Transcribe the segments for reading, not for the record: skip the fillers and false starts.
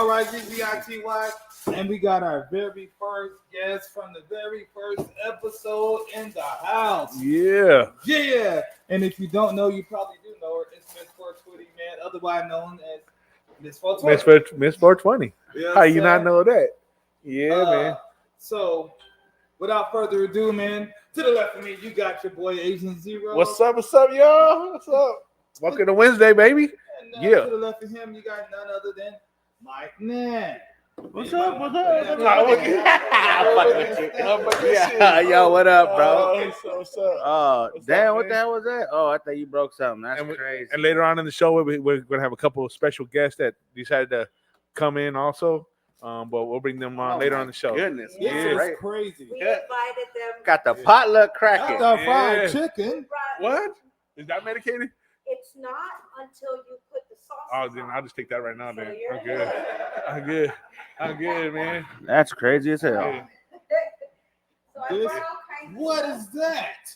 RIGVITY, and we got our very first guest from the very first episode in the house. Yeah. And if you don't know, you probably do know her. It's Miss 420, man, otherwise known as Miss 420. Miss 420. Yes, How you sir. not know that? Yeah, man. So, without further ado, man, to the left of me, you got your boy Agent Zero. What's up, y'all? What's up? Welcome to Wednesday, baby. And Yeah. to the left of him, you got none other than Mike Nan. What's up? Yo, what up, bro? What's up? Damn, what man? the hell was that? Oh, I thought you broke something. That's crazy. And later on in the show, we're going to have a couple of special guests that decided to come in also. But we'll bring them on later on the show. Goodness, This yeah. is crazy. We invited them. Got the potluck cracking. Got the fried Yeah. chicken. What? Is that medicated? It's not until you put the sauce. Oh, then I'll just take that right now, So then. you're I'm good. I'm good, man. That's crazy as hell. Yeah. So I This- brought all kinds of What stuff. is that?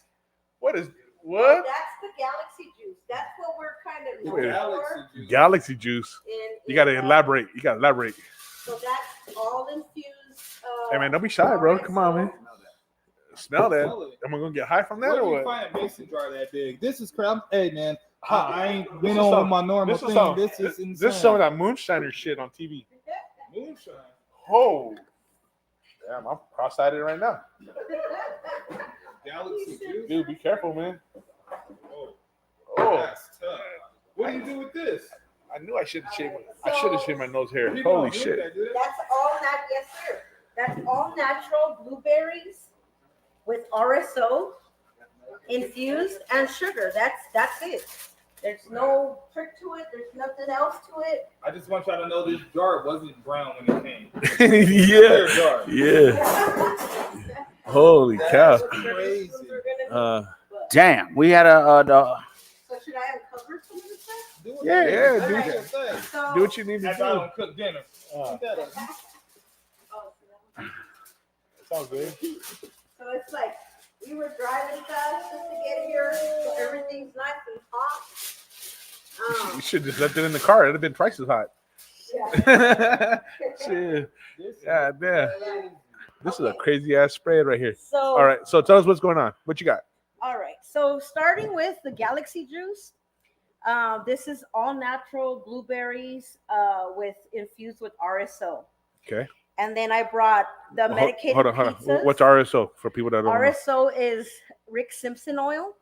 What is Oh, what? that's the galaxy juice. That's what we're kind of known Wait. for. juice. Galaxy juice. You got to elaborate. So that's all infused. Hey, man, don't be shy, bro. Come on, man. Smell that. Smell it. Am I going to get high from that Where or do you what? find a mason jar that big? This is crap. Hey, man, I ain't This been is on some- with my normal this is thing. some- This is insane. This is some of that moonshiner shit on TV. Moonshine. Oh. Damn, I'm cross-eyed right now. Galaxy juice. Dude, be careful, man. Oh, Oh, that's tough. What do you do with this? I knew I should have shaved my nose hair. People Holy don't do shit. that, do they? That's all yes, sir. That's all natural blueberries with RSO infused and sugar. That's it. There's no trick to it. There's nothing else to it. I just want y'all to know this jar wasn't brown when it came. Yeah. Clear jar. Yeah. Holy cow. That's crazy. Damn, we had So should I uncover some of the stuff? Do it. Yeah, That's do what that. I'm saying. So, Do what you need to As I do. don't cook dinner. oh, Sounds good. so it's like we were driving fast just to get here, so everything's nice and hot. You should just left it in the car. It'd have been twice as hot. Yeah. Shit. This is Yeah, man. crazy. This is a crazy ass spread right here. So All right. So tell us what's going on. What you got? All right. So starting with the Galaxy juice, this is all natural blueberries infused with RSO. Okay. And then I brought the medicated Hold on. pizzas. What's RSO for people that don't know? RSO is Rick Simpson oil.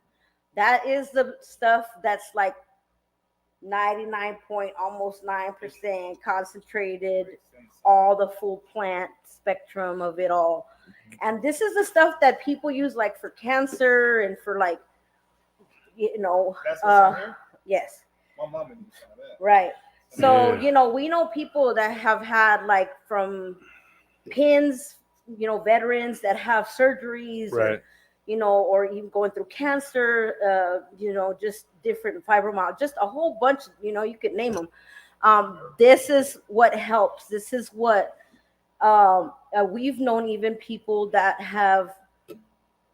That is the stuff that's like 99.9% concentrated, all the full plant spectrum of it all. And this is the stuff that people use like for cancer and for like, That's what's in here? yes, My mama used some of that. right. So, Yeah. we know people that have had like from pins, veterans that have surgeries, Right. or even going through cancer, just different fibromyalgia, just a whole bunch, you could name them. This is what helps. This is what we've known even people that have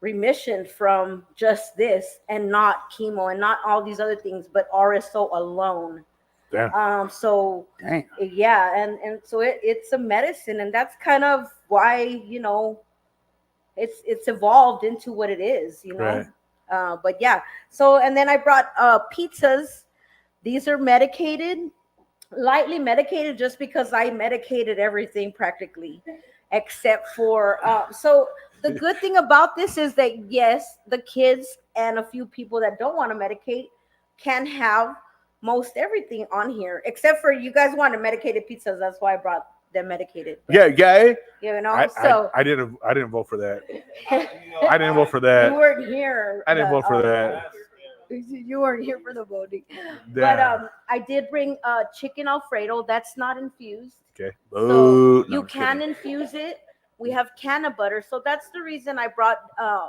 remission from just this and not chemo and not all these other things, but RSO alone. Damn. So Damn. yeah, and so it's a medicine, and that's kind of why it's evolved into what it is, Right. But yeah, so and then I brought pizzas. These are medicated, lightly medicated, just because I medicated everything practically, except for so the good thing about this is that yes, the kids and a few people that don't want to medicate can have most everything on here, except for you guys want medicated pizzas. That's why I brought them medicated. Yeah. Yeah. I So didn't vote for that. You know, I didn't vote for that. you weren't here. I didn't vote for but, that. You weren't here for the voting. Damn. But I did bring chicken Alfredo. That's not infused. Okay. So Boo. No, you I'm can kidding. infuse it. We have can of butter. So that's the reason I brought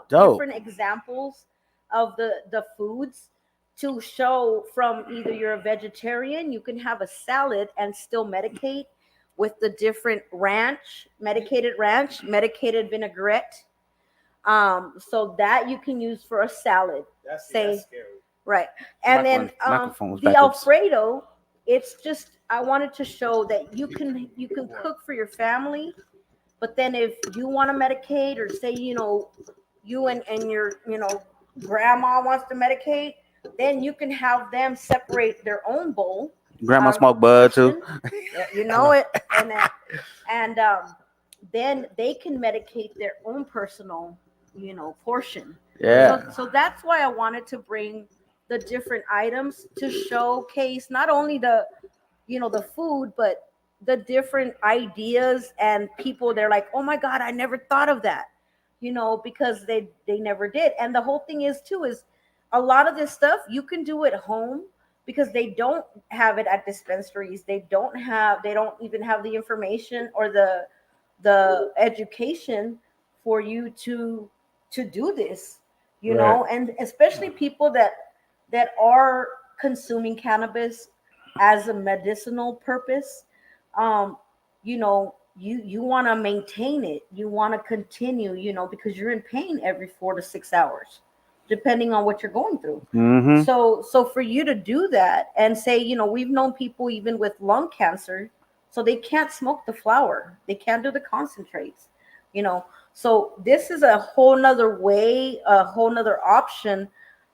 Dope. different examples of the foods to show from either you're a vegetarian, you can have a salad and still medicate with the different medicated medicated vinaigrette. So that you can use for a salad. that's Say- scary. Right. And then Microphone was the backwards. Alfredo, it's just I wanted to show that you can cook for your family, but then if you want to medicate, or say you and your grandma wants to medicate, then you can have them separate their own bowl. Grandma smoke bud too. Yeah, you know it, and then they can medicate their own personal, portion. Yeah. So that's why I wanted to bring the different items to showcase not only the food, but the different ideas and people. They're like, oh my God, I never thought of that, because they never did. And the whole thing is a lot of this stuff you can do at home, because they don't have it at dispensaries. They don't even have the information or the education for you to do this, and especially people that are consuming cannabis as a medicinal purpose. You want to maintain it. You want to continue, because you're in pain every 4 to 6 hours, depending on what you're going through. Mm-hmm. So for you to do that and say, we've known people even with lung cancer, so they can't smoke the flower, they can't do the concentrates, So this is a whole nother way, a whole nother option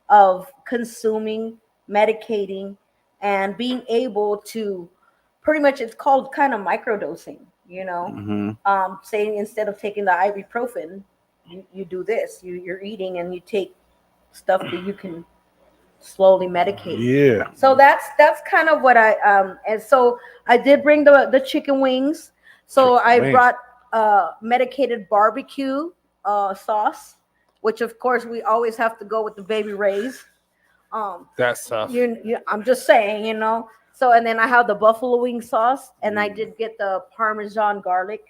of consuming, medicating, and being able to pretty much, it's called kind of microdosing, Mm-hmm. saying instead of taking the ibuprofen, you do this, you're eating and you take stuff that you can slowly medicate. Yeah. So that's kind of what and so I did bring the chicken wings. So Chicken I wings. brought medicated barbecue sauce, which of course we always have to go with the Baby Ray's. That's tough. I'm just saying, So, and then I have the buffalo wing sauce, and I did get the Parmesan garlic.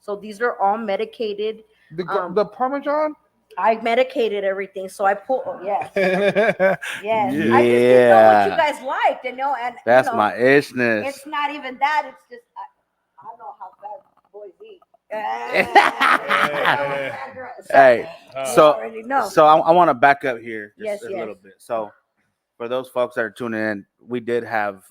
So these are all medicated. The Parmesan? I medicated everything, so I pulled. Oh, yes, Yeah. yes. I just didn't know what you Yeah. guys liked, and That's my ishness. It's not even that. It's just I know how bad boys eat. Hey, You so already know. I want to back up here just Yes, a yes. little bit. So for those folks that are tuning in, we did have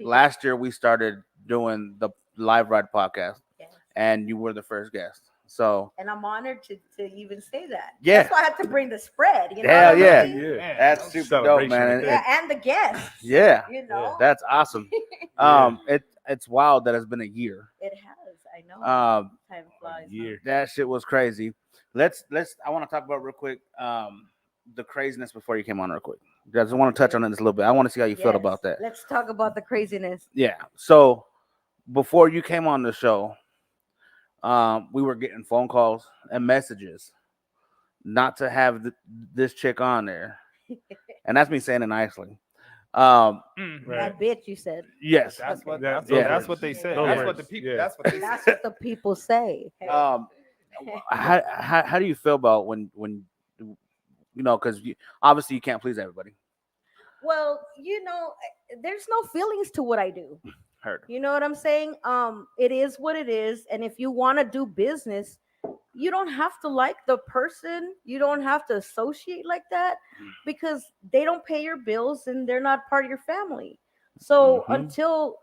last year we started doing the Live Ride podcast, Yes. and you were the first guest. So And I'm honored to even say that. Yeah. That's why I had to bring the spread. You know Hell what I yeah. mean? Yeah. that's super dope, Celebration man. right there. Yeah, and the guests. Yeah, You know, that's awesome. Yeah. It's wild that it's been a year. it has. I know. Time flies. huh? Year. That shit was crazy. Let's I want to talk about real quick the craziness before you came on real quick. I just want to touch on it just a little bit. I want to see how you felt Yes. about that. Let's talk about the craziness. Yeah. So before you came on the show, we were getting phone calls and messages not to have this chick on there, and that's me saying it nicely. Right. That bitch, you said. Yes. That's what Yeah. that's what they said. Those That's words. what the people. Yeah. That's what they That's said. what the people say. How do you feel about when because obviously you can't please everybody. Well, there's no feelings to what I do. Heard. You know what I'm saying? It is what it is. And if you want to do business, you don't have to like the person. You don't have to associate like that, because they don't pay your bills and they're not part of your family. So Mhm. until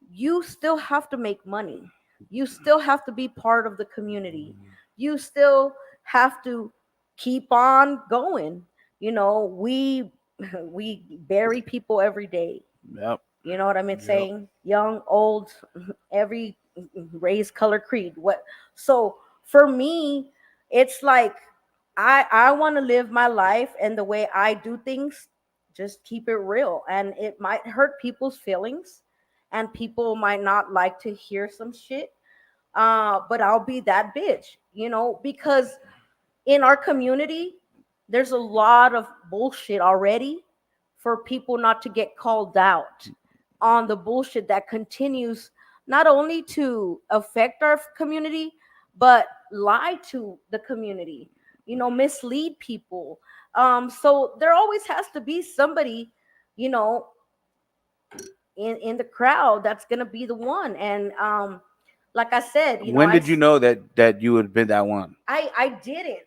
you still have to make money, you still have to be part of the community. You still have to keep on going. We bury people every day. Yep. You know what I'm Yep. saying? Young, old, every race, color, creed. So for me, it's like I want to live my life, and the way I do things, just keep it real. And it might hurt people's feelings, and people might not like to hear some shit. But I'll be that bitch, because in our community, there's a lot of bullshit already for people not to get called out on the bullshit that continues not only to affect our community, but lie to the community, mislead people. So there always has to be somebody, in the crowd that's gonna be the one. And like I said, When did you know that you would have been that one? I didn't.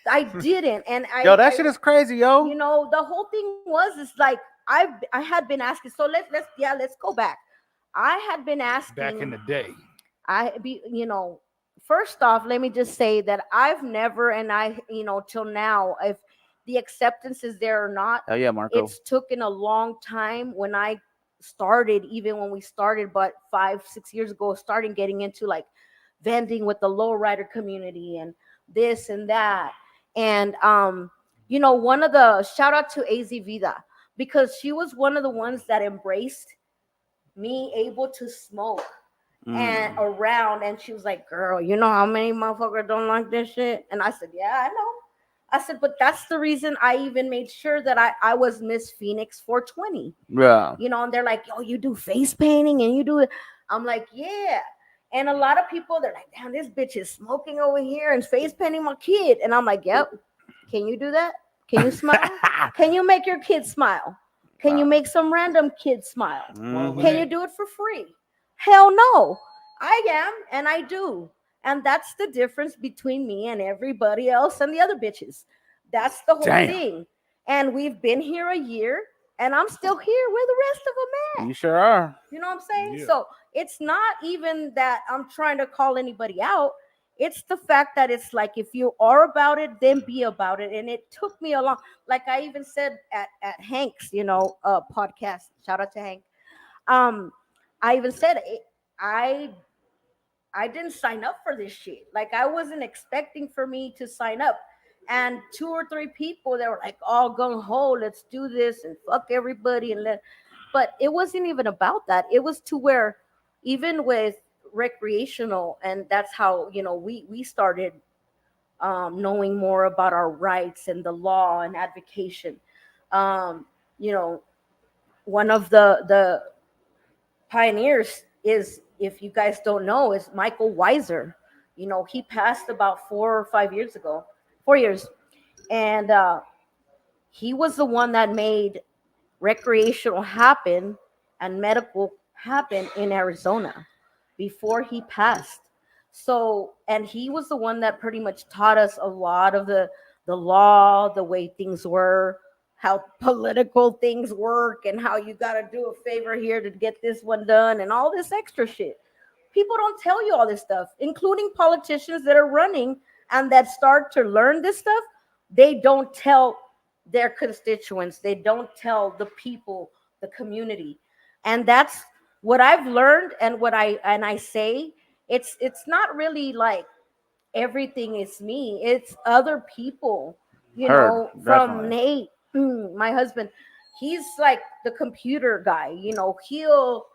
I didn't, and Yo, that shit is crazy, yo. you know, the whole thing was like I had been asking. So let's go back. I had been asking Back in the day. First off, let me just say that I've never, and till now, if the acceptance is there or not, Oh yeah, Marco. it's taken a long time. When I started, even when we started, but 5-6 years ago, starting getting into like vending with the lowrider community and this and that. And one of the shout out to AZ Vida, because she was one of the ones that embraced me able to smoke and around, and she was like, girl, you know how many motherfuckers don't like this shit? And I said, yeah, I know. I said, but that's the reason I even made sure that I was Miss Phoenix 420. Yeah. And they're like, yo, you do face painting and you do it. I'm like, yeah. And a lot of people, they're like, damn, this bitch is smoking over here and face painting my kid. And I'm like, yep. Can you do that? Can you smile? Can you make your kid smile? Can you make some random kid smile? Can you do it for free? Hell no. I am, and I do. And that's the difference between me and everybody else and the other bitches. That's the whole thing. And we've been here a year, and I'm still here where the rest of them at. You sure are. You know what I'm saying? Yeah. So it's not even that I'm trying to call anybody out. It's the fact that it's like, if you are about it, then be about it. And it took me a long, like I even said at Hank's, podcast. Shout out to Hank. I even said I didn't sign up for this shit. Like, I wasn't expecting for me to sign up. And 2 or 3 people that were like, oh, gung ho, let's do this and fuck everybody. But it wasn't even about that. It was to where, even with recreational, and that's how, we started knowing more about our rights and the law and advocation. One of the pioneers is, if you guys don't know, is Michael Weiser. He passed about 4 or 5 years ago, 4 years. And he was the one that made recreational happen and medical happen in Arizona before he passed. So, and he was the one that pretty much taught us a lot of the law, the way things were, how political things work, and how you got to do a favor here to get this one done, and all this extra shit. People don't tell you all this stuff, including politicians that are running and that start to learn this stuff. They don't tell their constituents. They don't tell the people, the community. And that's what I've learned, and what I say, it's not really like everything is me. It's other people, from definitely. Nate, my husband. He's like the computer guy. He'll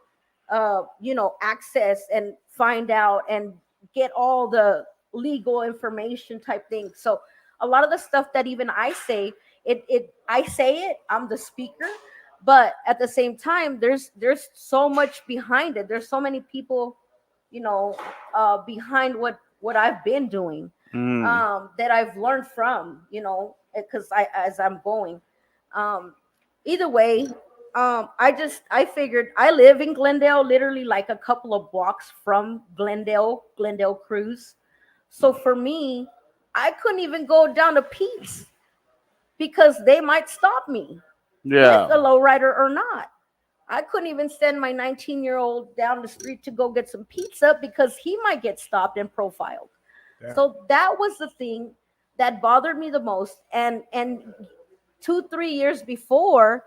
access and find out and get all the legal information type thing. So a lot of the stuff that even I say, I'm the speaker, but at the same time, there's so much behind it. There's so many people, behind what I've been doing, that I've learned from, because as I'm going, either way, I figured, I live in Glendale, literally like a couple of blocks from Glendale Cruz. So for me, I couldn't even go down to Pete's because they might stop me with a lowrider or not. I couldn't even send my 19-year-old down the street to go get some pizza because he might get stopped and profiled. Damn. So that was the thing that bothered me the most. And 2-3 years before,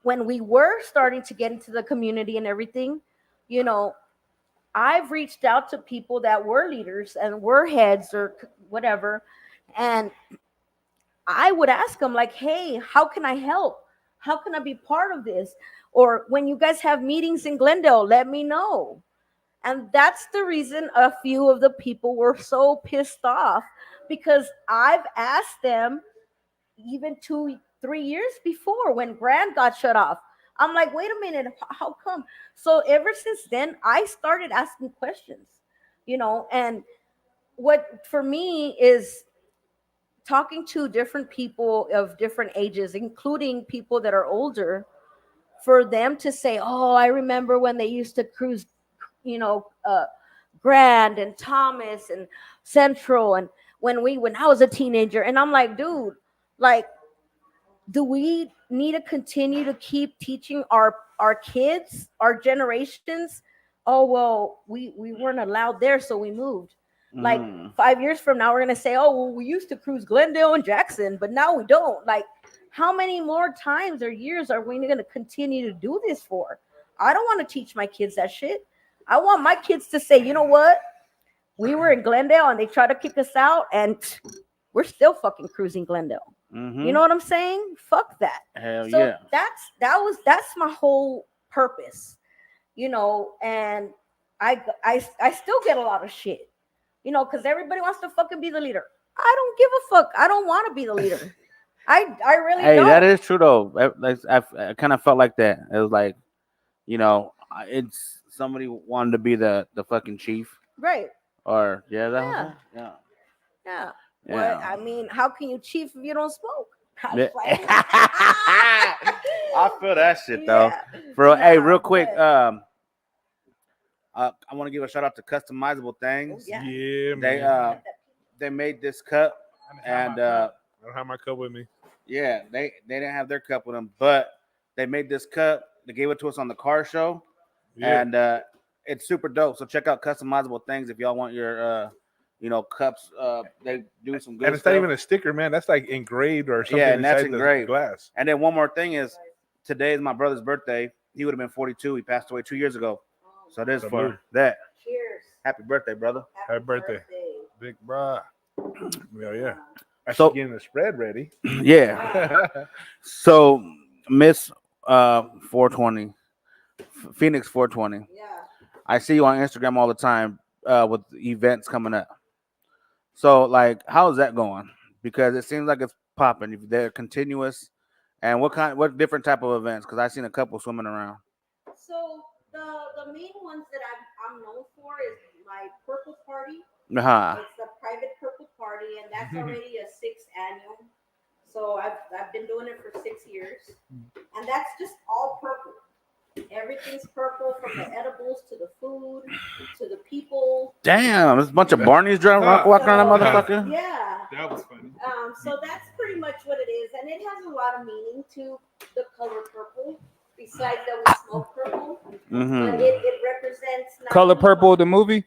when we were starting to get into the community and everything, I've reached out to people that were leaders and were heads or whatever. And I would ask them like, hey, how can I help? How can I be part of this? Or when you guys have meetings in Glendale, let me know. And that's the reason a few of the people were so pissed off, because I've asked them even 2-3 years before when Grand got shut off. I'm like, wait a minute, how come? So ever since then, I started asking questions, and what for me is talking to different people of different ages, including people that are older, for them to say, oh, I remember when they used to cruise, Grand and Thomas and Central. And when I was a teenager. And I'm like, dude, like, do we need to continue to keep teaching our kids, our generations? Oh well, we weren't allowed there, so we moved. Like Mm. 5 years from now, we're gonna say, oh well, we used to cruise Glendale and Jackson, but now we don't. Like, how many more times or years are we gonna continue to do this for? I don't want to teach my kids that shit. I want my kids to say, you know what? We were in Glendale and they tried to kick us out, and we're still fucking cruising Glendale. Mhm. You know what I'm saying? Fuck that. Hell So yeah. that's my whole purpose, you know. And I still get a lot of shit, you know, because everybody wants to fucking be the leader. I don't give a fuck. I don't want to be the leader. I really Hey, don't. that is true though. I kind of felt like that. It was like, you know, it's somebody wanted to be the fucking chief, Right. or yeah, that was Yeah. it. Yeah. Yeah. Yeah. What I mean, how can you chief if you don't smoke? I Yeah. was like- I feel that shit though. Yeah. Bro, hey, Nah, real quick, but- I want to give a shout out to Customizable Things. Yeah. Yeah, They man. they made this cup, and I don't have my cup with me. yeah, they didn't have their cup with them, but they made this cup. They gave it to us on the car show, Yeah. and it's super dope. So check out Customizable Things if y'all want your you know, cups. They do some good And it's stuff. not even a sticker, man. That's like engraved or something Yeah, and that's inside the engraved. glass. And then one more thing is, today is my brother's birthday. He would have been 42. He passed away 2 years ago. So this Salute. for that. Cheers. Happy birthday, brother. Happy birthday. Big bra. Well, yeah. I So- should getting the spread ready. Yeah. So Miss 420, Phoenix 420. Yeah. I see you on Instagram all the time with events coming up. So like, how's that going? Because it seems like it's popping. They're continuous. And what different type of events? Because I've seen a couple swimming around. So the main ones that I'm known for is my purple party. Uh-huh. It's the private purple party, and that's already a 6th annual. So I've been doing it for 6 years, and that's just all purple. Everything's purple, from the edibles to the food to the people. Damn, there's a bunch of Barneys driving walking around that motherfucker. Yeah. That was funny. So that's pretty much what it is, and it has a lot of meaning to the color purple. Besides that, we smoke purple, but Mm-hmm. it represents not Color only Purple, the movie.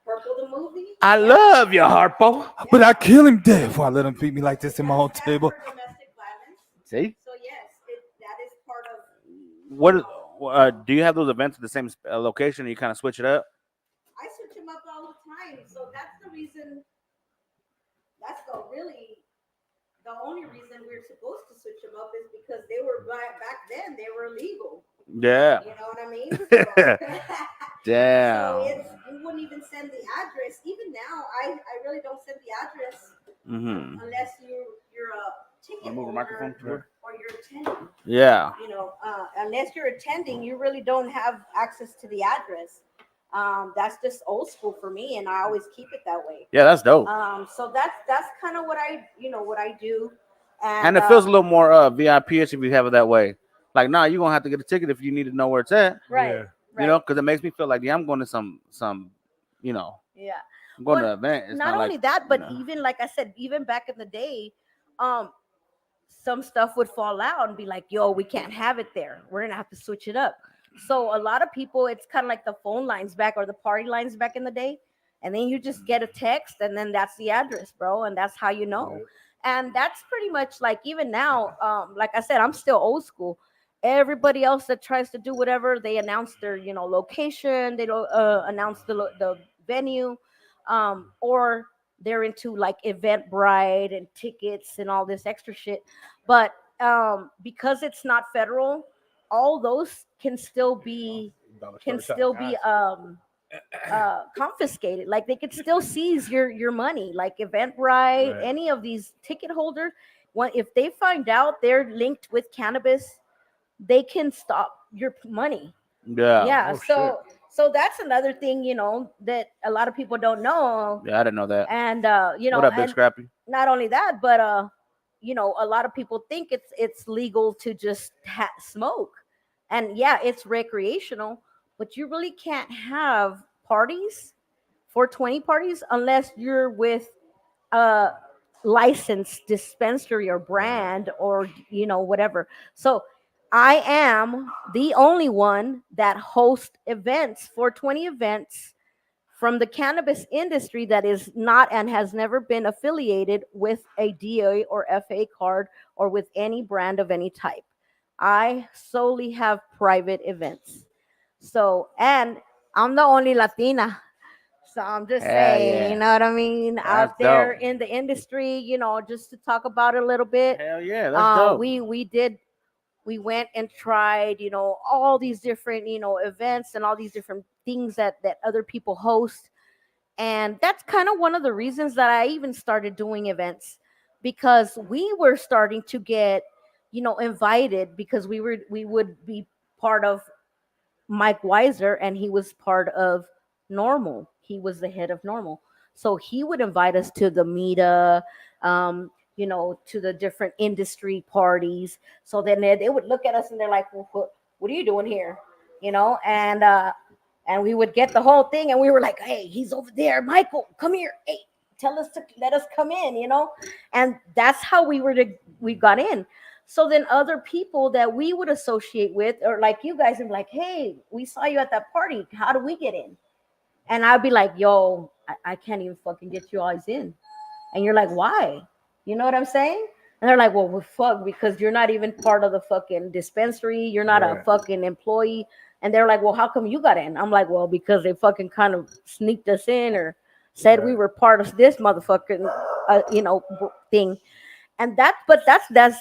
Purple the movie. I love you, Harpo. But I kill him dead before I let him beat me like this in my own That's table. for domestic violence. See, So yes, that is part of. what do you have those events at the same location, or you kind of switch it up? I switch them up all the time, so that's the reason. That's the only reason we're supposed to switch them up is because they were back then they were illegal. Yeah. You know what I mean? So, Damn. so you wouldn't even send the address. Even now, I really don't send the address Mm-hmm. unless you're a ticket Move the holder microphone to her. or you're attending. Yeah. You know, unless you're attending, you really don't have access to the address. That's just old school for me, and I always keep it that way. Yeah, that's dope. So that's kind of what I do, And it feels a little more VIP-ish if you have it that way. Like, nah, you're gonna have to get a ticket if you need to know where it's at. right, Yeah. right. You know, because it makes me feel like, yeah, I'm going to some, you know, Yeah. I'm going Well, to an event. It's Not only like, that, but you know. even like I said, even back in the day, some stuff would fall out and be like, "Yo, we can't have it there. We're gonna have to switch it up." So a lot of people, it's kind of like the phone lines back or the party lines back in the day, and then you just get a text, and then that's the address, bro, and that's how you know. Right. And that's pretty much like even now, like I said, I'm still old school. Everybody else that tries to do whatever, they announce their location, they don't announce the venue, or they're into like Eventbrite and tickets and all this extra shit. But because it's not federal, all those can still be confiscated. Like they could still seize your money, like Eventbrite, Right. any of these ticket holders. If they find out they're linked with cannabis, they can stop your money. Yeah. Yeah. Oh, So that's another thing, that a lot of people don't know. Yeah, I didn't know that. And What up, Big and Scrappy? not only that, but a lot of people think it's legal to just smoke, and yeah, it's recreational, but you really can't have parties, 420 parties, unless you're with licensed dispensary or brand or whatever. So I am the only one that hosts events, 420 events from the cannabis industry that is not and has never been affiliated with a DA or FA card or with any brand of any type. I solely have private events. So, and I'm the only Latina. So I'm just Hell saying, yeah. you know what I mean? That's Out there dope. in the industry, just to talk about it a little bit. Hell yeah, that's dope. We went and tried, all these different, events and all these different things that other people host. And that's kind of one of the reasons that I even started doing events, because we were starting to get, invited, because we would be part of Mike Weiser, and he was part of Normal. He was the head of Normal. So he would invite us to the META, to the different industry parties. So then they would look at us and they're like, well, what are you doing here? And we would get the whole thing, and we were like, hey, he's over there. Michael, come here. Hey, tell us to let us come in, And that's how we got in. So then other people that we would associate with, or like you guys, and like, hey, we saw you at that party. How do we get in? And I'd be like, yo, I can't even fucking get you guys in. And you're like, why? You know what I'm saying? And they're like, well, fuck, because you're not even part of the fucking dispensary. You're not a fucking employee. And they're like, well, how come you got in? I'm like, well, because they fucking kind of sneaked us in or said we were part of this motherfucking, thing. And that's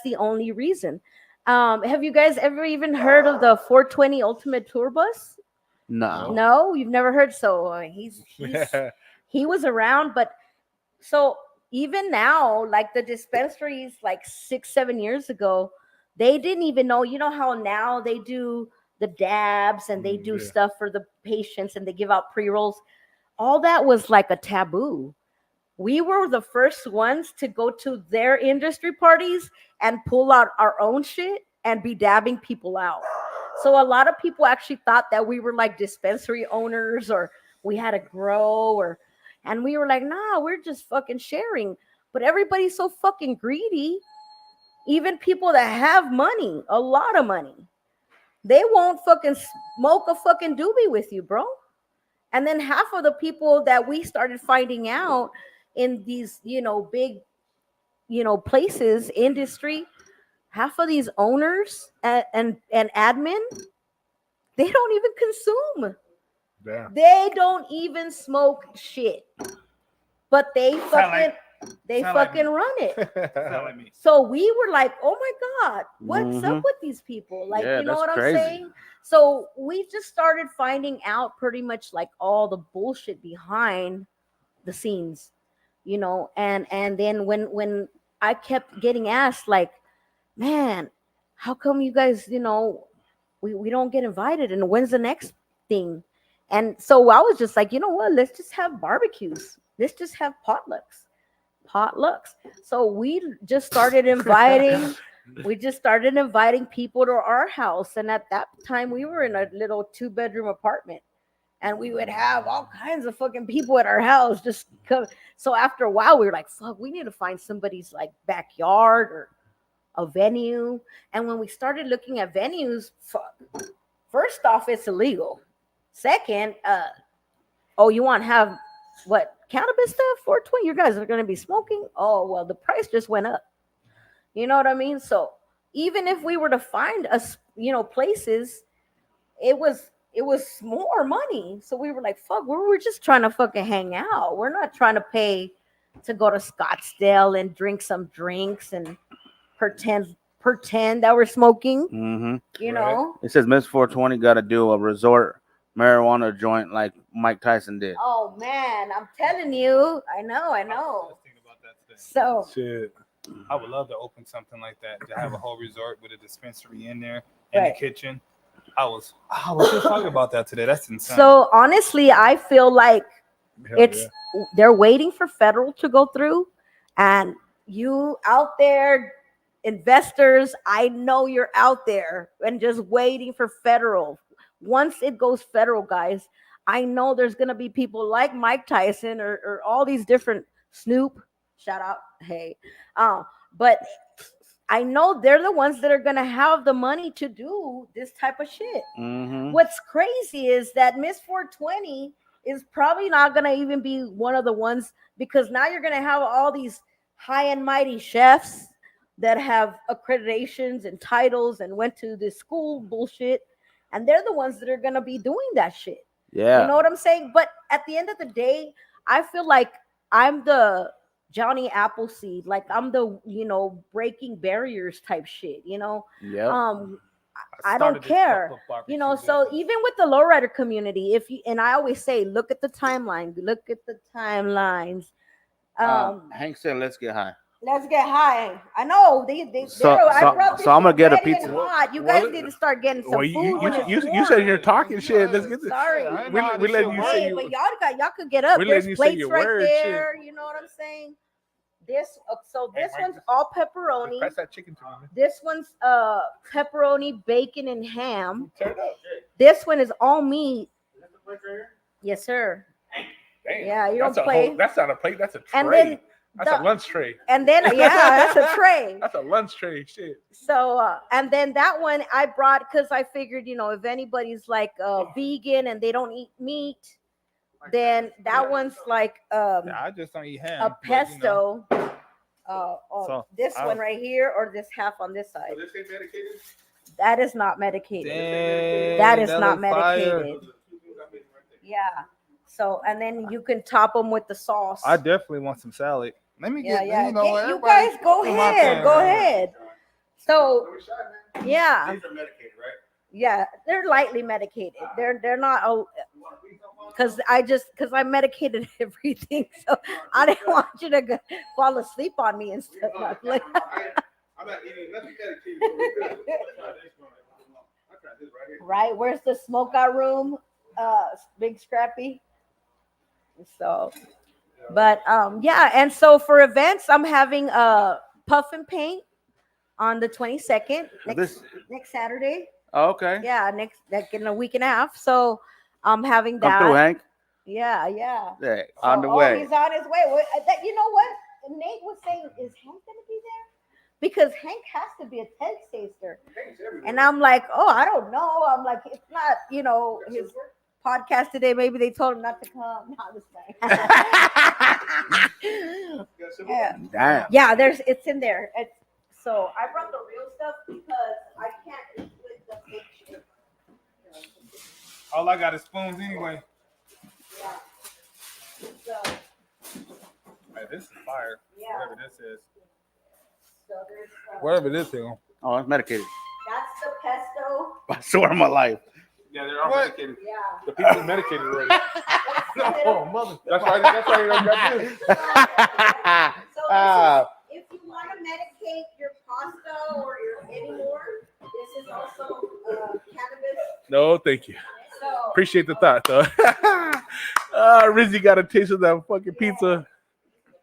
the only reason. Have you guys ever even heard of the 420 Ultimate Tour Bus? No. No, you've never heard. So he was around, but so even now, like the dispensaries, like 6-7 years ago, they didn't even know. You know how now they do the dabs and they do stuff for the patients and they give out pre-rolls. All that was like a taboo. We were the first ones to go to their industry parties and pull out our own shit and be dabbing people out. So a lot of people actually thought that we were like dispensary owners or we had to grow and we were like, nah, we're just fucking sharing. But everybody's so fucking greedy. Even people that have money, a lot of money, they won't fucking smoke a fucking doobie with you, bro. And then half of the people that we started finding out in these, big, places, industry, half of these owners and admin, they don't even consume. Yeah. They don't even smoke shit. But they fucking run it. So we were like, oh my God, what's up with these people? Like, Yeah, you know what I'm that's crazy. saying? So we just started finding out pretty much like all the bullshit behind the scenes, and then when I kept getting asked, like, man, how come you guys, we don't get invited, and when's the next thing? And so I was just like, you know what, let's just have barbecues, let's just have potlucks. So we just started inviting people to our house. And at that time we were in a little 2-bedroom apartment, and we would have all kinds of fucking people at our house just come. So after a while we were like, fuck, we need to find somebody's like backyard or a venue. And when we started looking at venues, fuck, first off, it's illegal. Second, you want to have what, cannabis stuff? 420, you guys are going to be smoking? Oh, well, the price just went up. You know what I mean? So even if we were to find us, places, it was more money. So we were like, fuck, we're just trying to fucking hang out. We're not trying to pay to go to Scottsdale and drink some drinks and pretend that we're smoking. You know? It says Miss 420 got to do a resort marijuana joint like Mike Tyson did. Oh man, I'm telling you, I know. I was thinking about that today. So Shit. I would love to open something like that, to have a whole resort with a dispensary in there and a kitchen. I was just talking about that today. That's insane. So honestly, I feel like they're waiting for federal to go through, and you out there, investors, I know you're out there and just waiting for federal. Once it goes federal, guys, I know there's gonna be people like Mike Tyson or all these different Snoop, Shout out, hey. But I know they're the ones that are gonna have the money to do this type of shit. Mhm. What's crazy is that Miss 420 is probably not gonna even be one of the ones, because now you're gonna have all these high and mighty chefs that have accreditations and titles and went to this school bullshit, and they're the ones that are gonna be doing that shit. Yeah. You know what I'm saying? But at the end of the day, I feel like I'm the Johnny Appleseed, like I'm the, breaking barriers type shit, Yep. I don't care, so even with the lowrider community, and I always say, look at the timeline, look at the timelines. Hank said, "Let's get high." Let's get high. I know So I brought this I'm gonna shit get a ready and pizza. hot. You Well, guys need to start getting some Well, food. when it's you warm. said you're talking shit. Let's get this. Sorry. We letting you say Hey, you. but y'all could get up. We're There's letting you say plates your right word, there. You know what I'm saying? This Hey, this Mike, one's all pepperoni. Pass that chicken to me, man. This one's pepperoni, bacon, and ham. Turn it up. This one is all meat. Yes, sir. Damn. Yeah, you That's don't a whole- play. That's not a plate. That's a tray. And then That's a lunch tray. that's a tray. That's a lunch tray. Shit. So and then that one I brought because I figured, if anybody's like vegan and they don't eat meat, then that one's like I just don't eat ham. a pesto. So, This I- one right here, or this half on this side. this ain't medicated. That is not medicated. Dang, That is not look fire. medicated. Yeah. So and then you can top them with the sauce. I definitely want some salad. Let me Yeah, get. yeah. You know what? You everybody- guys go do my ahead. thing, Go man. ahead. So yeah. These are medicated, right? Yeah, they're lightly medicated. They're not because I medicated everything, so I didn't want you to fall asleep on me and stuff. Like, I'm not eating nothing medicated. right? Where's the smoke out room? Big Scrappy. So, but yeah, and so for events, I'm having puff and paint on the 22nd next Saturday. Oh, okay. Yeah, like in a week and a half. So I'm having Come that. through, Hank. Yeah. Yeah, on the Oh, way. he's on his way. You know what? Nate was saying, is Hank gonna be there? Because Hank has to be a taste taster. And I'm like, oh, I don't know. I'm like, it's not, his podcast today. Maybe they told him not to come. No, I'm just saying. Damn. Yeah, it's in there. So I brought the real stuff because I can't eat with the fake shit. All I got is spoons anyway. Yeah. So Hey, this is fire. yeah. Whatever this is. So there's Whatever this is. Oh, it's medicated. that's the pesto. I swear on my life. Yeah, they're all What? medicated. Yeah. The pizza's medicated already. That's Oh, mother. That's why you don't got this. So Ah. if you want to medicate your pasta or your any more, this is also cannabis. No, thank you. So Appreciate the thought, though. Rizzy got a taste of that fucking pizza.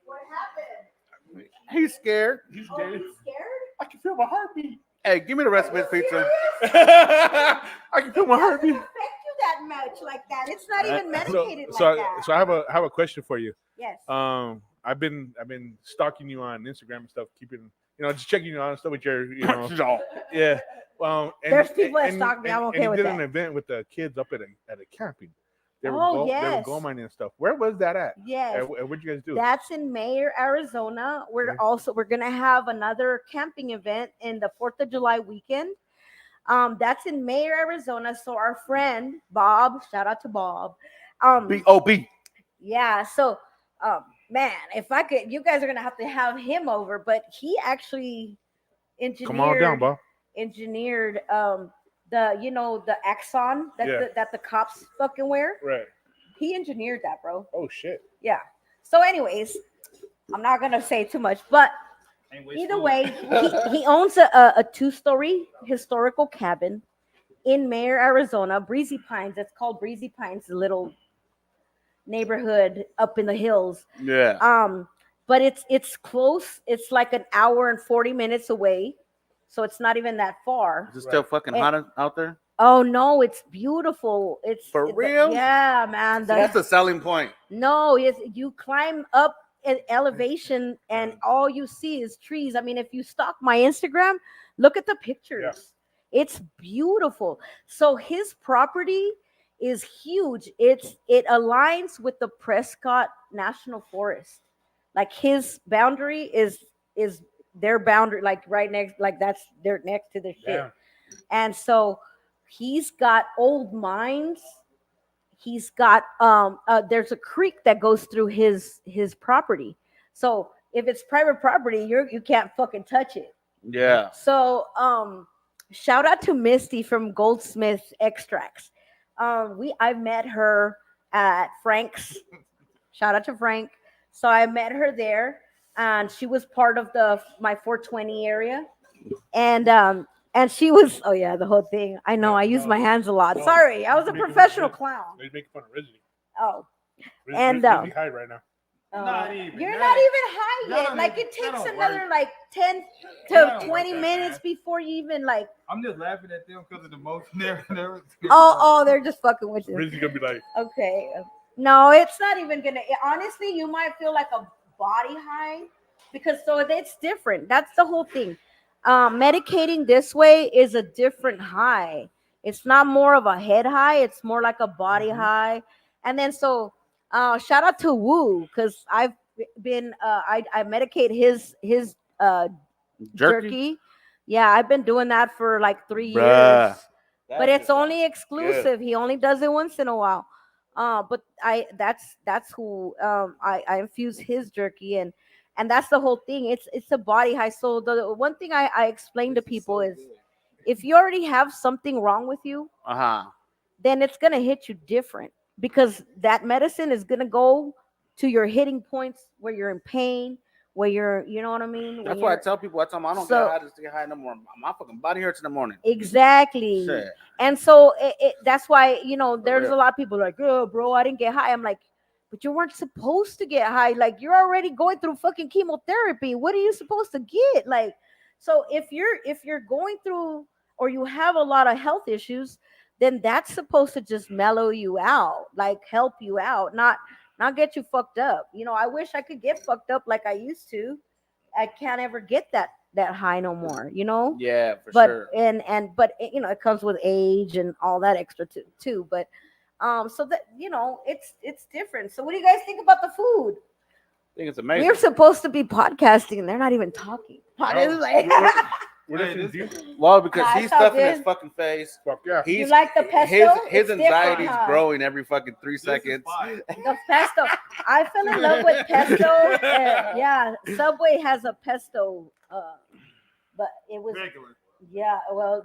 what happened? He's scared. He's Oh, scared. you scared? I can feel my heartbeat. Hey, give me the rest of his pizza. I can feel my It doesn't heartbeat. affect you that much like that. It's not even medicated So like that. I have a question for you. Yes. I've been stalking you on Instagram and stuff, keeping just checking you out and stuff with your No. yeah. There's people that stalk me. I'm okay and with you did that. an event with the kids up at a camping. They were Oh, they were yes. gold mining and stuff. Where was that at? Yes. And what'd you guys do? That's in Mayer, Arizona. Okay. We're gonna have another camping event in the 4th of July weekend. That's in Mayer, Arizona. So our friend Bob, shout out to Bob. B.O.B. Yeah. So, man, if I could, you guys are gonna have to have him over. But he actually engineered. Come on down, Bob. Engineered the axon that the cops fucking wear. Right. He engineered that, bro. Oh shit. Yeah. So, anyways, I'm not gonna say too much, but either way, he owns a 2-story historical cabin in Mayer, Arizona, Breezy Pines. It's called Breezy Pines, a little neighborhood up in the hills. Yeah. But it's close. It's like an hour and 40 minutes away, so it's not even that far. Is it still fucking hot out there? Oh no, it's beautiful. It's For real? Yeah, man. See, that's a selling point. No, you climb up elevation, and all you see is trees. I mean, if you stalk my Instagram, look at the pictures. It's beautiful. So his property is huge. It aligns with the Prescott National Forest. Like his boundary is their boundary, like right next, like they're next to the shit. Yeah. And so he's got old mines. He's got there's a creek that goes through his property. So if it's private property, you can't fucking touch it. Yeah. So shout out to Misty from Goldsmith Extracts. I met her at Frank's. Shout out to Frank. So I met her there, and she was part of my 420 area, and she was, oh yeah, the whole thing. I know I use my hands a lot. Sorry, I was a professional clown. He's making fun of Rizzy. Oh, Rizzy, and Rizzy high right now. Not even. You're That not ain't- even high that yet. don't Like even- it that takes don't another work. like 10 That to don't 20 work that minutes fast. before you even like. I'm just laughing at them because of the motion there. Oh, they're just fucking with you. Rizzy gonna be like, Okay. No, it's not even gonna. Honestly, you might feel like a body high because so it's different. That's the whole thing. Medicating this way is a different high. It's not more of a head high. It's more like a body high. And then so, shout out to Woo because I've been. I medicate his jerky. Yeah, I've been doing that for like 3 years. Bruh. But it's only exclusive. He only does it once in a while. But that's who I infuse his jerky and that's the whole thing. It's a body high. So the one thing I explain to people is if you already have something wrong with you, then it's gonna hit you different because that medicine is gonna go to your hitting points where you're in pain, where you know what I mean? That's why I tell people, I don't get high just to get high in the morning. My fucking body hurts in the morning. Exactly. Shit. And so that's why, there's a lot of people like, oh, bro, I didn't get high. I'm like, but you weren't supposed to get high. Like, you're already going through fucking chemotherapy. What are you supposed to get? Like, so if you're going through or you have a lot of health issues, then that's supposed to just mellow you out, like help you out, not get you fucked up. I wish I could get fucked up like I used to. I can't ever get that high no more, Yeah, for but sure. but it comes with age and all that extra too. But so that it's different. So what do you guys think about the food? I think it's amazing. We're supposed to be podcasting and they're not even talking. It's like, we're Hey, listening to this- you. Well, because Nah, he's it's all stuffing his good. fucking face. Fuck yeah. you like the pesto? His It's different, anxiety's huh? growing every fucking 3 This is seconds. fire. The pesto. I fell in love with pesto. Yeah, Subway has a pesto, but it was Regular.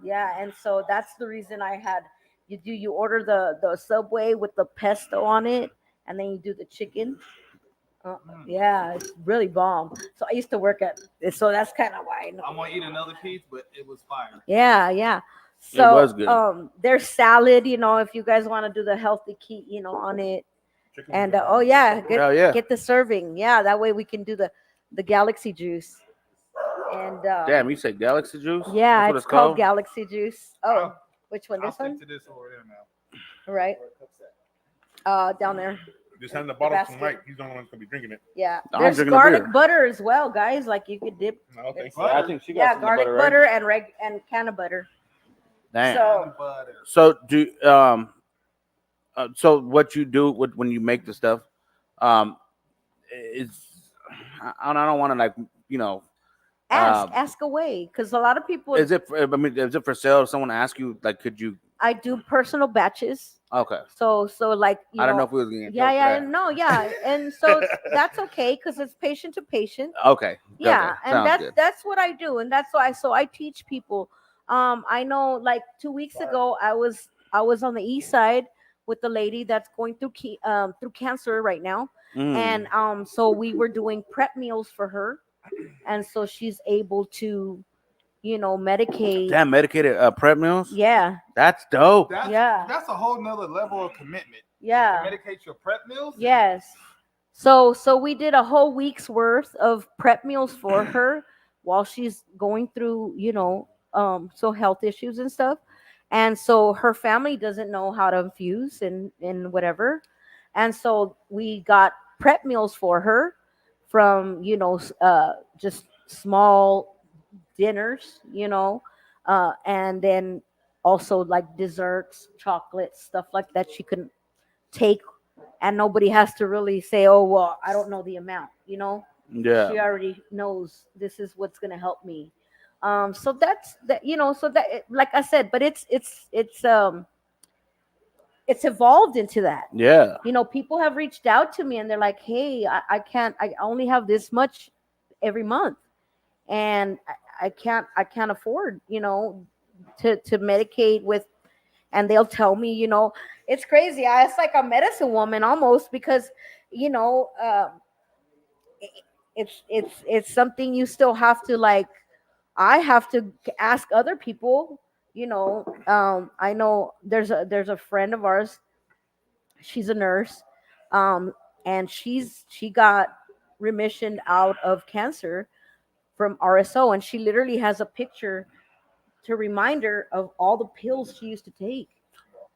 yeah, and so that's the reason I had you order the Subway with the pesto on it, and then you do the chicken. Yeah, it's really bomb. So I used to work at, so that's kind of why I know. I'm gonna eat another piece, but it was fire. Yeah. So was good. there's salad, if you guys want to do the healthy key, on it. Chicken And wings. oh yeah, Hell yeah. get the serving. Yeah, that way we can do the Galaxy juice. And Damn, you say Galaxy Juice? yeah, That's what it's called Galaxy juice. Oh, I'll- which one? I'll This stick one? to this over there now. Right. Down there. Just hand the bottle to basket. Mike. He's the only one that's gonna be drinking it. Yeah. I'm There's drinking the garlic beer. butter as well, guys. Like you could dip. No, thanks. Butter. I think she got Yeah, some garlic butter, butter, right? and can of butter. Damn. So Butter. So so what you do when you make the stuff, is I don't want to ask away, because a lot of people. is it for sale? If someone asks you, like, could you? I do personal batches. Okay. So like I don't know if we was getting and so that's okay because it's patient to patient. Okay. Yeah, Okay. and Sounds good. that's what I do, and that's why. So I teach people. I know, like 2 weeks ago, I was on the east side with the lady that's going through cancer right now, Mm. and so we were doing prep meals for her, and so she's able to, medicate. Damn, medicated prep meals. Yeah, That's dope. That's a whole nother level of commitment. yeah. To medicate your prep meals. Yes. So we did a whole week's worth of prep meals for her while she's going through, so health issues and stuff. And so her family doesn't know how to infuse and whatever. And so we got prep meals for her from just small dinners, and then also like desserts, chocolates, stuff like that she can take, and nobody has to really say, oh well, I don't know the amount, Yeah. she already knows this is what's going to help me. So that's that, so that like I said, but it's evolved into that. Yeah. People have reached out to me and they're like, hey, I only have this much every month, and I can't afford, to medicate with, and they'll tell me, it's crazy. It's like a medicine woman almost, because, it's something you still have to, like, I have to ask other people, I know there's a friend of ours, she's a nurse, and she got remission out of cancer from RSO, and she literally has a picture to remind her of all the pills she used to take.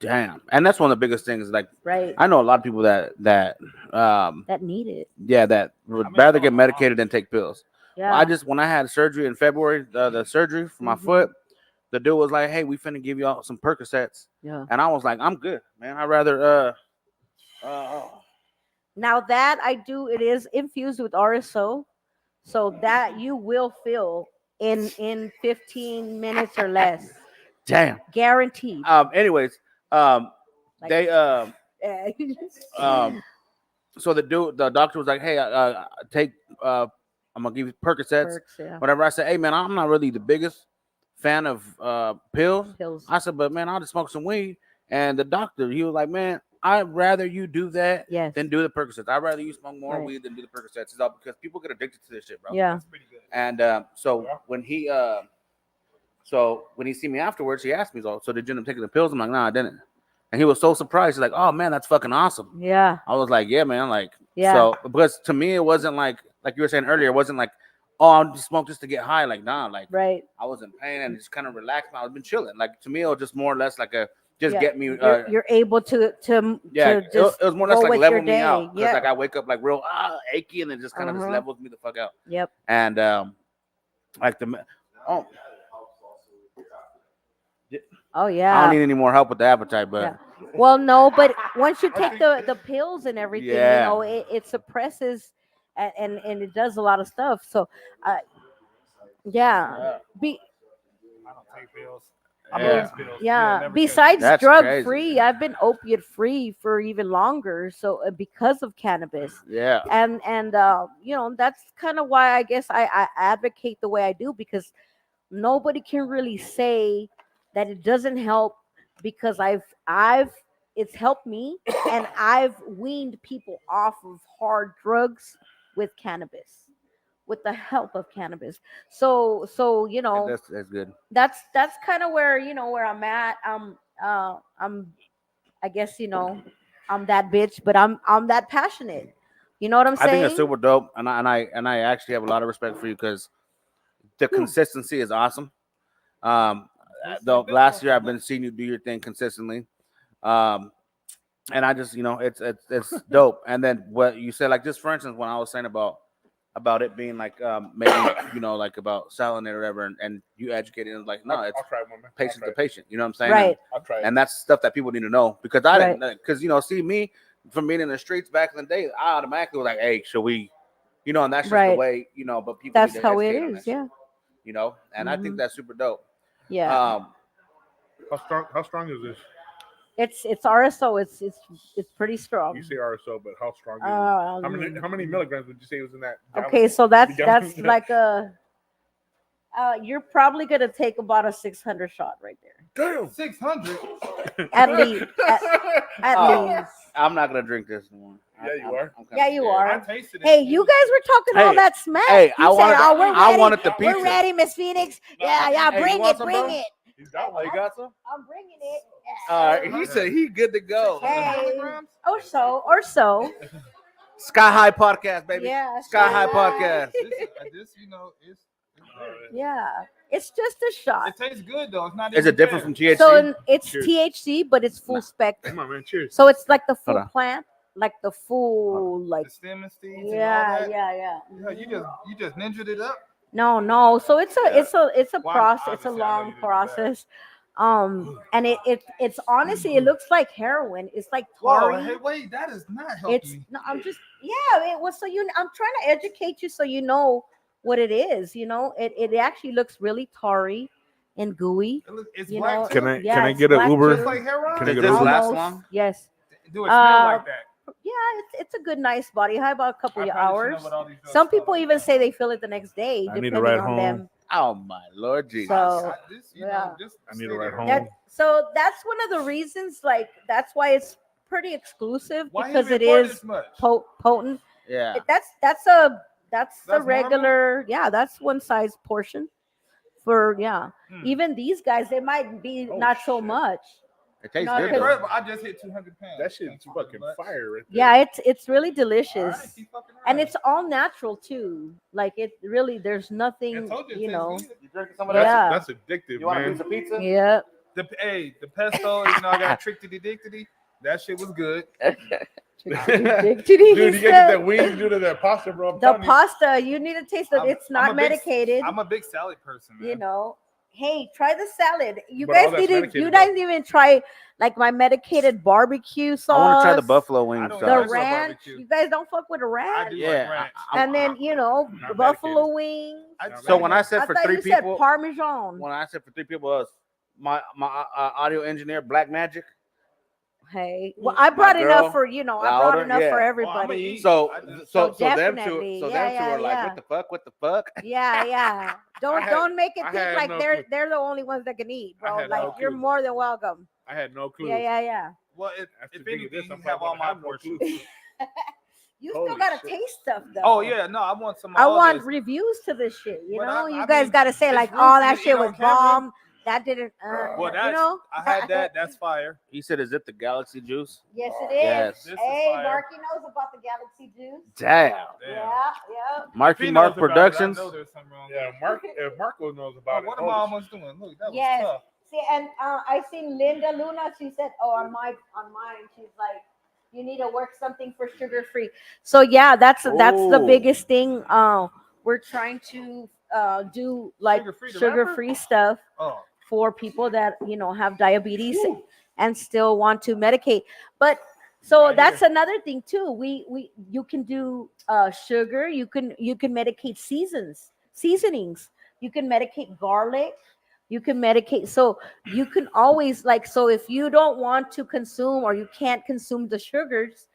Damn. And that's one of the biggest things. Like, Right. I know a lot of people that That need it. yeah, that would rather get medicated than take pills. Yeah. When I had surgery in February, the surgery for my foot, the dude was like, hey, we finna give you all some Percocets. Yeah. And I was like, I'm good, man. I'd rather Now that I do, it is infused with RSO, so that you will feel in 15 minutes or less, damn. guaranteed. Anyways, Like- they so the doctor was like, hey, take I'm gonna give you Percocets. Perks, yeah. Whatever. I said, hey man, I'm not really the biggest fan of pills. Pills. I said, but man, I'll just smoke some weed. And the doctor, he was like, man, I'd rather you do that Yes. than do the Percocets. I'd rather you smoke more Right. weed than do the Percocets. It's all because people get addicted to this shit, bro. Yeah. That's pretty good. And so when he seen me afterwards, he asked me, so did you end up taking the pills? I'm like, no, I didn't. And he was so surprised. He's like, oh man, that's fucking awesome. Yeah. I was like, yeah, man. Like, Yeah. So because to me, it wasn't like you were saying earlier, it wasn't like, oh, I'll just smoke just to get high. Like, nah, like Right. I was in pain and just kind of relaxed. I was been chilling. Like to me, it was just more or less like a just Yeah. get me. You're able to Yeah, just it was more or less go like with level your me day. out. Because Yeah. like I wake up like real achy and it just kind of just Uh-huh. levels me the fuck out. Yep. And like Oh I yeah. don't need any more help with the appetite, but Yeah. Well, no, but once you take the pills and everything, Yeah. it suppresses and it does a lot of stuff. So, yeah. Be I don't take pills. Yeah. Against pills. yeah. never Besides That's drug crazy. free, I've been opiate free for even longer. So because of cannabis, yeah, and that's kind of why I guess I advocate the way I do, because nobody can really say that it doesn't help, because it's helped me and I've weaned people off of hard drugs with cannabis, with the help of cannabis. So that's good. that's kind of where where I'm at. I guess I'm that bitch, but I'm that passionate. You know what I'm I saying? think it's super dope, and I actually have a lot of respect for you because the consistency is awesome. The last year I've been seeing you do your thing consistently, and I just it's dope. And then what you said, like just for instance, when I was saying about it being like maybe like about selling it or whatever, and you educated and like no, it's I'll try one, man. patient I'll to try it. patient. You know what I'm saying? Right. I'll try it. And that's stuff that people need to know because I Right. didn't, because see me from being in the streets back in the day, I automatically was like, hey, should we, and that's just the Right. way, but people That's need to how it educate on is. that Yeah. shit, and I think Mhm. that's super dope. Yeah. How strong is this? It's RSO. It's pretty strong. You say RSO, but how strong is it? Um, How many milligrams would you say was in that? okay, so that's Yeah. like you're probably gonna take about a 600 shot right there. Damn. 600. At least. At Oh. least. I'm not gonna drink this one. Yeah, you are. I'm kinda Yeah, you scared. are. I tasted it. Hey, you guys were talking all Hey, that smack. hey, You I said, wanted- "Oh, we're I ready. wanted the We're pizza. ready, Miss Phoenix. Yeah, Hey, you bring want it, some, bring bro? it. You got one. You got some? I'm bringing it. He said he good to go. Hey. Or so. Sky High Podcast, baby. Yeah. Sky High sure. Podcast. This it's Yeah. It's just a shot. it tastes good though. It's not. Is even it different bad. from THC? So it's Cheers. THC, but it's full Nah. spectrum. Come on, man. Cheers. So it's like the full Hold on. plant. like the full like The stem and seeds and all yeah, that. yeah. Yeah, you just ninja'd it up. No. So it's a Yeah. it's a Well, process. It's a obviously, I know you long didn't do that. process. And it's honestly it looks like heroin. It's like Whoa, tarry. hey, wait, that is not helping It's me. no, I'm just it was so I'm trying to educate you so you know what it is. You know, it actually looks really tarry and gooey. It's You black know, too. Can I yeah, can I it's get an black Uber? Just like heroin. Can I Does get this an Uber? last Almost, long? yes. Do it smell like that? Yeah, it's a good nice body high, about a couple I of probably should know hours. what all these drugs Some smell people like. even say they feel it the next day, I need a depending ride on home. them. Oh my Lord Jesus. So I I need a ride home. so that's one of the reasons. Like that's why it's pretty exclusive Why because you it report is this much? Yeah. potent. That's That's the regular. Yeah, that's one size portion. For even these guys, they might be Oh, not so shit. much. It tastes No, good because- though. Incredible. I just hit 200 pounds. That shit's fucking fire right there. Yeah, it's really All delicious. right, keep fucking And around. it's all natural too. Like it really, there's I nothing, told you, it you tastes know. good. You drinking some of That's, that? Yeah. that's addictive, You want a man. piece of pizza? Yeah. The pesto, you know, I got tricked dickety. That shit was good. Dude, Dude, you gotta get that wings, dude, and that pasta, bro. I'm the telling you. pasta, you need to taste it. I'm- It's I'm not a big- medicated. I'm a big salad person, man. You know. Hey, try the salad. You But all guys that's didn't. medicated, You guys didn't even try like my medicated barbecue sauce. I want to try the buffalo wing I don't The like sauce. ranch. barbecue. You guys don't fuck with the I ranch. do Yeah, like ranch. And then you know Not the buffalo medicated. wings. So when I I said for thought three you said people, Parmesan. when I said for three people, my audio engineer Black Magic. Hey, well, I brought girl, enough for I brought Louder, enough for yeah. everybody. eat. So I just- so So them definitely. two, Yeah, them two were like, yeah. what the fuck? Yeah. Don't make it I think had like no they're clue. they're the only ones that can eat, I bro. had Like no you're clue. more than welcome. I had no clue. Yeah. Well, After if drinking anything, this, I'm you have probably all gonna my have no portions. clue. You Holy still gotta shit. taste stuff though. Oh yeah, no, I want some. I all want this. reviews to this shit. You But know, I you guys mean, gotta say it's like, rude oh, for that you to shit eat on was camera. bomb. That didn't. Well, you that's know. I had that. That's fire. He said, "Is it the Galaxy Juice?" Yes, it is. Yes. This is Hey, fire. Marky knows about the Galaxy Juice. Damn. Damn. Yeah. Marky If he Mark knows about it, Productions. I know there's something wrong. Yeah, if Marco knows Oh, about what it. am I holy almost doing? Look, that was Yes. tough. See, and I seen Linda Luna. She said, "Oh, on mine, she's like, you need to work something for sugar free." So yeah, that's the Oh. biggest thing. We're trying to do like Sugar-free, the sugar rapper? free stuff Oh, for people that have diabetes and still want to medicate. But so Right that's another thing too. You can do sugar. You can medicate seasonings. You can medicate garlic. You can medicate. So you can always so if you don't want to consume or you can't consume the sugars,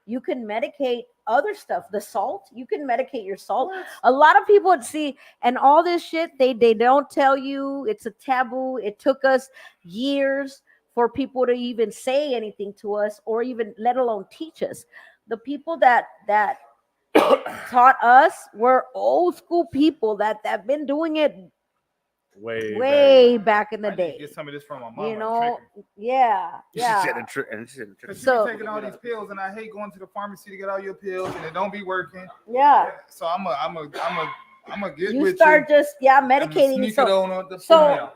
you can medicate other stuff. The salt, you can medicate your salt. A lot of people see and all this shit, they don't tell you. It's a taboo. It took us years for people to even say anything to us or even let alone teach us. The people that taught us were old school people that have been doing it way back in the I need to day. get some of this from my mom. You know, yeah. She said Because she So- be taking all these pills, and I hate going to the pharmacy to get all your pills, and it don't be working. Yeah. So I'm a get You with start you. just and medicating. sneak So it on the so- phone out.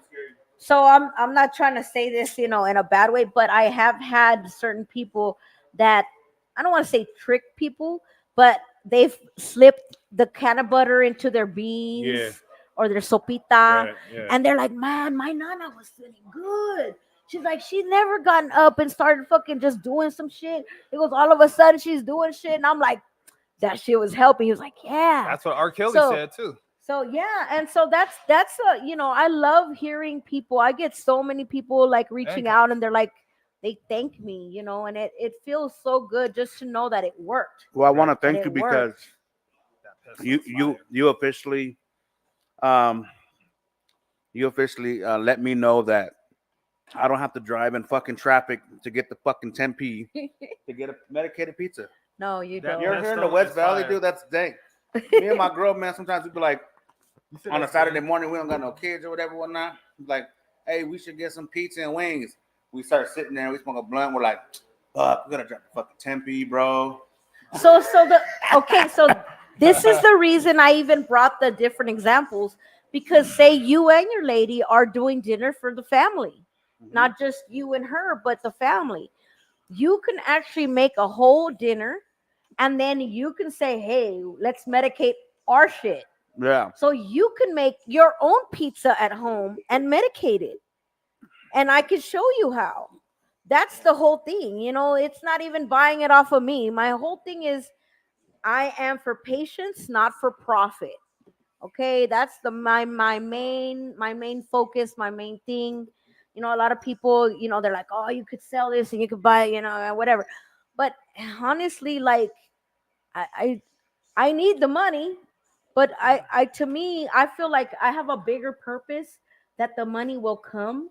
So I'm not trying to say this, in a bad way, but I have had certain people that I don't want to say trick people, but they've slipped the can of butter into their beans Yeah. or their sopita, Right, yeah. and they're like, "Man, my nana was feeling good." She's like, she's never gotten up and started fucking just doing some shit. It goes all of a sudden she's doing shit, and I'm like, that shit was helping. He was like, yeah. That's what R. Kelly So- said too. So yeah, and so that's I love hearing people. I get so many people like reaching you. out and they're like, they thank me, and it feels so good just to know that it worked. Well, I want to And thank it you because That pesto you is fire. you officially let me know that I don't have to drive in fucking traffic to get the fucking Tempe to get a medicated pizza. No, you That- don't. You're That's here in the so- West it's Valley, fire. dude. That's dank. Me and my girl, man, sometimes we be like, You said on a that's Saturday good. morning, we don't got no kids or whatever, whatnot. Like, hey, we should get some pizza and wings. We start sitting there, we smoke a blunt. We're like, fuck, we gotta drop the fucking Tempe, bro. So this is the reason I even brought the different examples, because say you and your lady are doing dinner for the family, not just you and her, but the family. you can actually make a whole dinner, and then you can say, hey, let's medicate our shit. Yeah. So you can make your own pizza at home and medicate it. And I can show you how. That's the whole thing. It's not even buying it off of me. My whole thing is I am for patients, not for profit. Okay, that's my main focus, my main thing. A lot of people, they're like, oh, you could sell this and you could buy, whatever. But honestly, like, I need the money, but I to me, I feel like I have a bigger purpose that the money will come.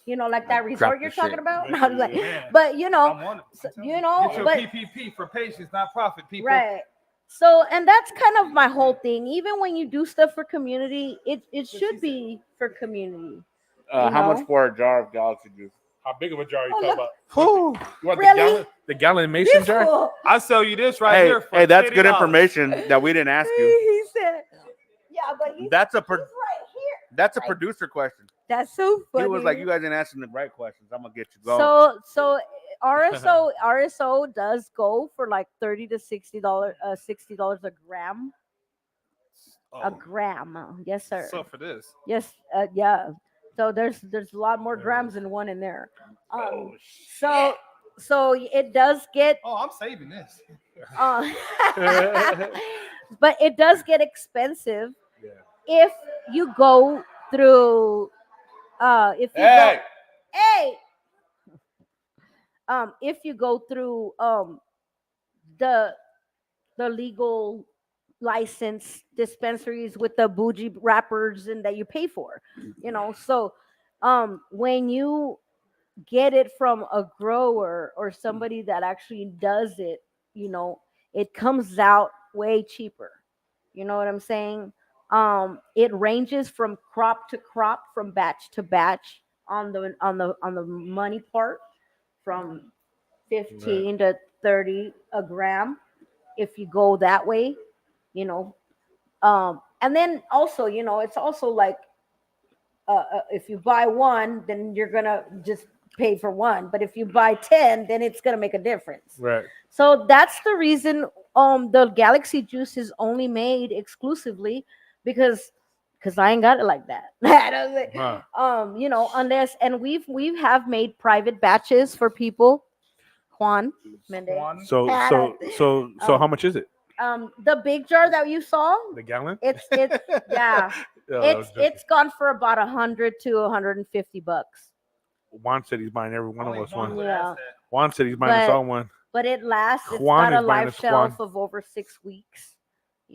Like that resort the you're talking shit. about. Man, I was like, man. but I'm on it. I'm telling Get your but PPP for patients, not profit, people. right. So, and that's kind of my whole thing. Even when you do stuff for community, it should be for community. How much for a jar of Galaxy juice? How big of a jar are you Oh, talking look. about? Whew. You want Really? the gallon mason This jar? fool. I sell you this right Hey, here for hey, that's good $80. information that we didn't ask you. He said, yeah, but That's a he's right here. that's a producer question. That's so funny. He was like, "You guys didn't answer the right questions. I'm gonna get you going." So RSO does go for like $30 to $60 a gram. A Oh, gram. Yes, sir. so for this. Yes, yeah. So there's a lot more grams than one in there. So it does get Oh, I'm saving this. uh, but it does get expensive if you go through if you Hey, go, hey if you go through the legal license dispensaries with the bougie wrappers and that you pay for, so when you get it from a grower or somebody that actually does it, it comes out way cheaper. You know what I'm saying? It ranges from crop to crop, from batch to batch on the money part, from 15 to 30 a gram if you go that way, and then also, it's also like if you buy one, then you're gonna just pay for one, but if you buy 10, then it's gonna make a difference. Right. So that's the reason the Galaxy juice is only made exclusively because I ain't got it like that. I don't think- Huh. Unless, and we have made private batches for people. Juan Mendez. Juan. So how much is it? The big jar that you saw, The gallon? it's yeah, Oh, I was joking. it's gone for about 100 to $150. Juan said he's buying every one of Only us Juan one. would Yeah. ask that. Juan said he's buying us But- all one. But it lasts. It's Juan got a is buying life us shelf Juan. of over 6 weeks.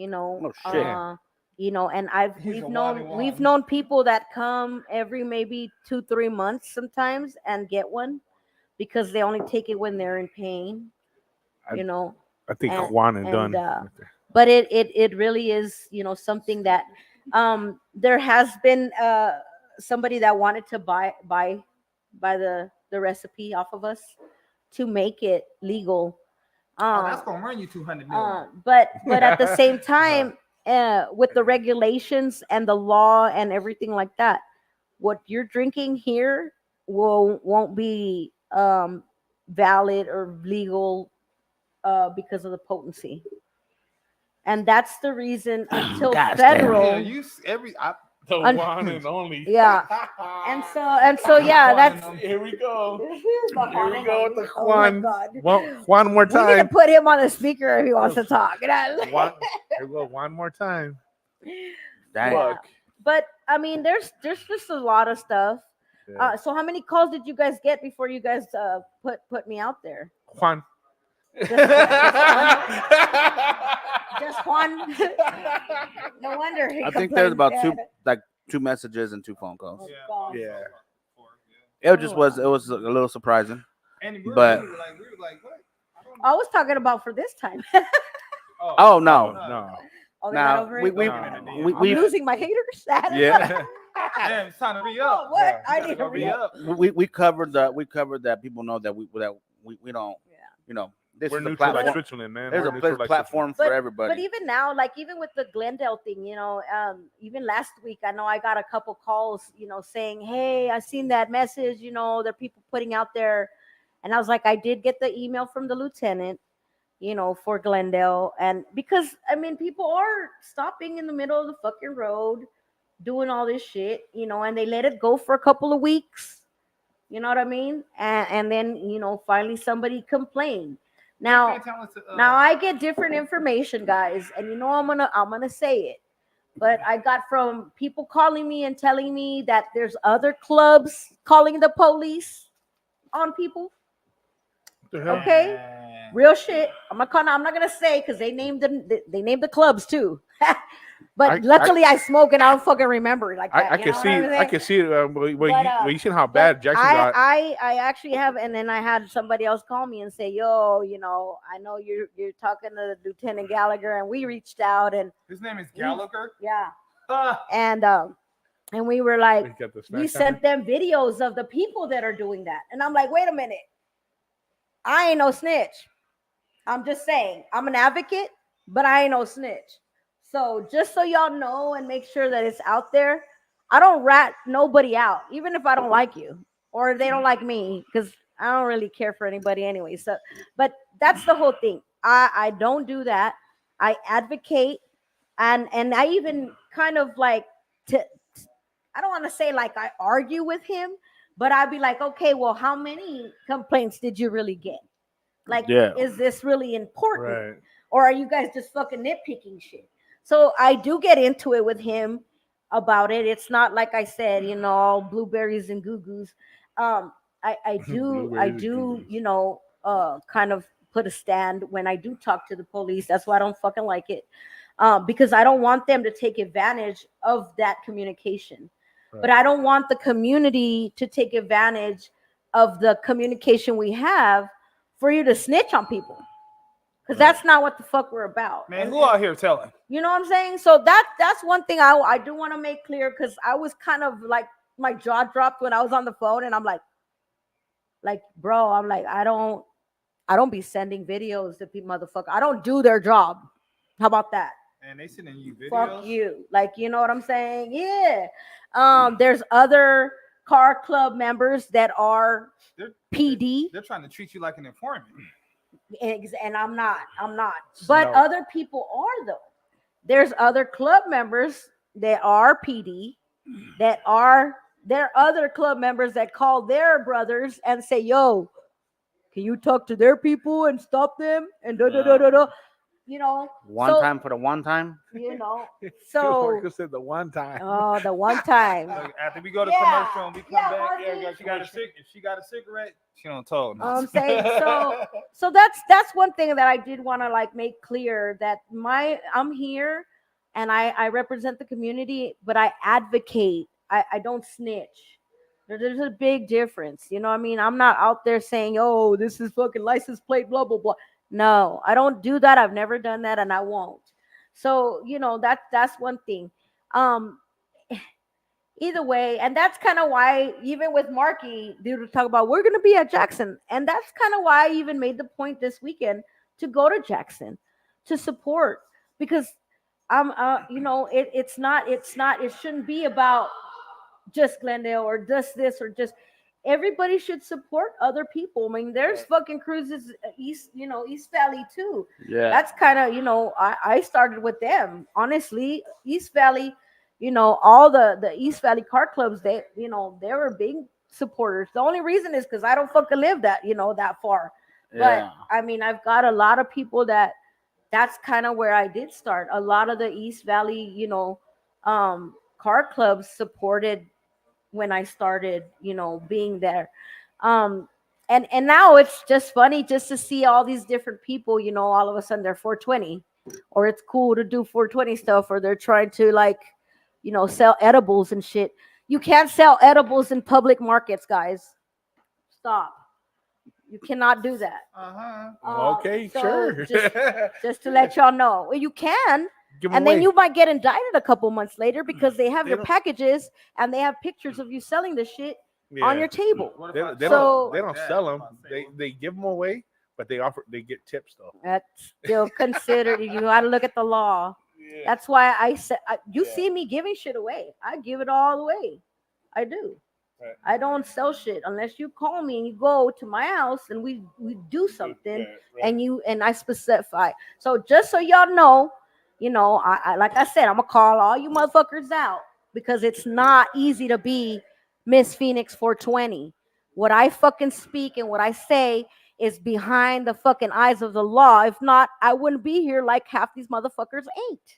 Oh, shit. And He's we've a known Wally we've Wally. known people that come every maybe 2-3 months sometimes and get one because they only take it when they're in pain. I- You know, I think and- Juan and and, done. but it really is, something that there has been somebody that wanted to buy the recipe off of us to make it legal. Oh, that's gonna run you 200 million. But at the same time, with the regulations and the law and everything like that, what you're drinking here won't be valid or legal because of the potency. And that's the reason until Gosh, federal. Yeah, The Un- one and only. Yeah. And so yeah, that's Here we go. Here Here we go with the Oh my Juan. God. One more We need to time. put him on the speaker if he wants to talk. One, here we go. One more time. Dang. Yeah. Look. But I mean, there's just a lot of stuff. Yeah. So how many calls did you guys get before you guys put me out there? Juan. Just one. No wonder. He I think there's about complained. two messages and 2 phone calls. Oh, God. Yeah. It was a little surprising. And we were But- like, what? I don't know. I was talking about for this time. Oh no. No. Oh, they're not Now over we it? we No. we I'm we losing my haters. Yeah. Damn, it's time to re Oh, up. what? Yeah. I Gotta need go to re re up. we covered that people know that we don't, Yeah. this We're is a neutral like platform. Switzerland, man. There's We're a neutral like platform But- for everybody. But even now, like even with the Glendale thing, even last week, I know I got a couple calls, saying, "Hey, I seen that message. There are people putting out there, And I was like, I did get the email from the lieutenant, for Glendale. And because, I mean, people are stopping in the middle of the fucking road doing all this shit, and they let it go for a couple of weeks. You know what I mean? And then, finally somebody complained. Now, now I get different information, guys, and I'm gonna say it. But I got from people calling me and telling me that there's other clubs calling the police on people. Okay, real shit. I'm not gonna say because they named the clubs too. But luckily I smoke and I don't fucking remember it like that. I can see it. You seen how bad Jackson got. I actually have, and then I had somebody else call me and say, "Yo, I know you're talking to Lieutenant Gallagher, and we reached out, and his name is Gallagher." Yeah. And we were like, we sent them videos of the people that are doing that, and I'm like, wait a minute, I ain't no snitch. I'm just saying, I'm an advocate, but I ain't no snitch. So just so y'all know and make sure that it's out there, I don't rat nobody out, even if I don't like you or they don't like me, because I don't really care for anybody anyway. So, but that's the whole thing. I don't do that. I advocate, and I even kind of like I don't want to say like I argue with him, but I'd be like, okay, well, how many complaints did you really get? Like, is this really important? Right. Or are you guys just fucking nitpicking shit? So I do get into it with him about it. It's not like I said, all blueberries and goo-goos. I do, kind of put a stand when I do talk to the police. That's why I don't fucking like it. Because I don't want them to take advantage of that communication. Right. But I don't want the community to take advantage of the communication we have for you to snitch on people. Because that's not what the fuck we're about. Man, who out here telling? You know what I'm saying? So that's one thing I do want to make clear, because I was kind of like, my jaw dropped when I was on the phone, and I'm like, bro, I'm like, I don't be sending videos to people, motherfucker. I don't do their job. How about that? And they sending you videos. Fuck you. Like, you know what I'm saying? Yeah. There's other car club members that are PD. They're trying to treat you like an informant. And I'm not. But other people are, though. There's other club members that are PD, there are other club members that call their brothers and say, yo, can you talk to their people and stop them? And One time for the one time. So Marcus said the one time. Oh, the one time. After we go to commercial and we come back, if she got a cigarette, she don't talk. I'm saying so that's one thing that I did want to like make clear, that I'm here and I represent the community, but I advocate. I don't snitch. There's a big difference. You know what I mean? I'm not out there saying, oh, this is fucking license plate, blah, blah, blah. No, I don't do that. I've never done that, and I won't. So, that's one thing. Either way, and that's kind of why, even with Marky, they would talk about, we're going to be at Jackson. And that's kind of why I even made the point this weekend to go to Jackson to support, because it shouldn't be about just Glendale or just this or just. Everybody should support other people. I mean, there's fucking cruises East Valley too. Yeah. That's kind of, I started with them. Honestly, East Valley, all the East Valley car clubs, they were big supporters. The only reason is because I don't fucking live that far. Yeah. But I mean, I've got a lot of people that's kind of where I did start. A lot of the East Valley, car clubs supported when I started, being there. And now it's just funny just to see all these different people, all of a sudden they're 420, or it's cool to do 420 stuff, or they're trying to sell edibles and shit. You can't sell edibles in public markets, guys. Stop. You cannot do that. Okay, sure. just to let y'all know. Well, you can. And then you might get indicted a couple months later because they have your packages and they have pictures of you selling the shit on your table. They don't sell them. They give them away, but they get tips though. That's still considered. You got to look at the law. Yeah. That's why I said, see me giving shit away. I give it all away. I do. Right. I don't sell shit unless you call me and you go to my house and we do something Right. and I specify. So just so y'all know, I like I said, I'm gonna call all you motherfuckers out because it's not easy to be Miss Phoenix 420. What I fucking speak and what I say is behind the fucking eyes of the law. If not, I wouldn't be here like half these motherfuckers ain't.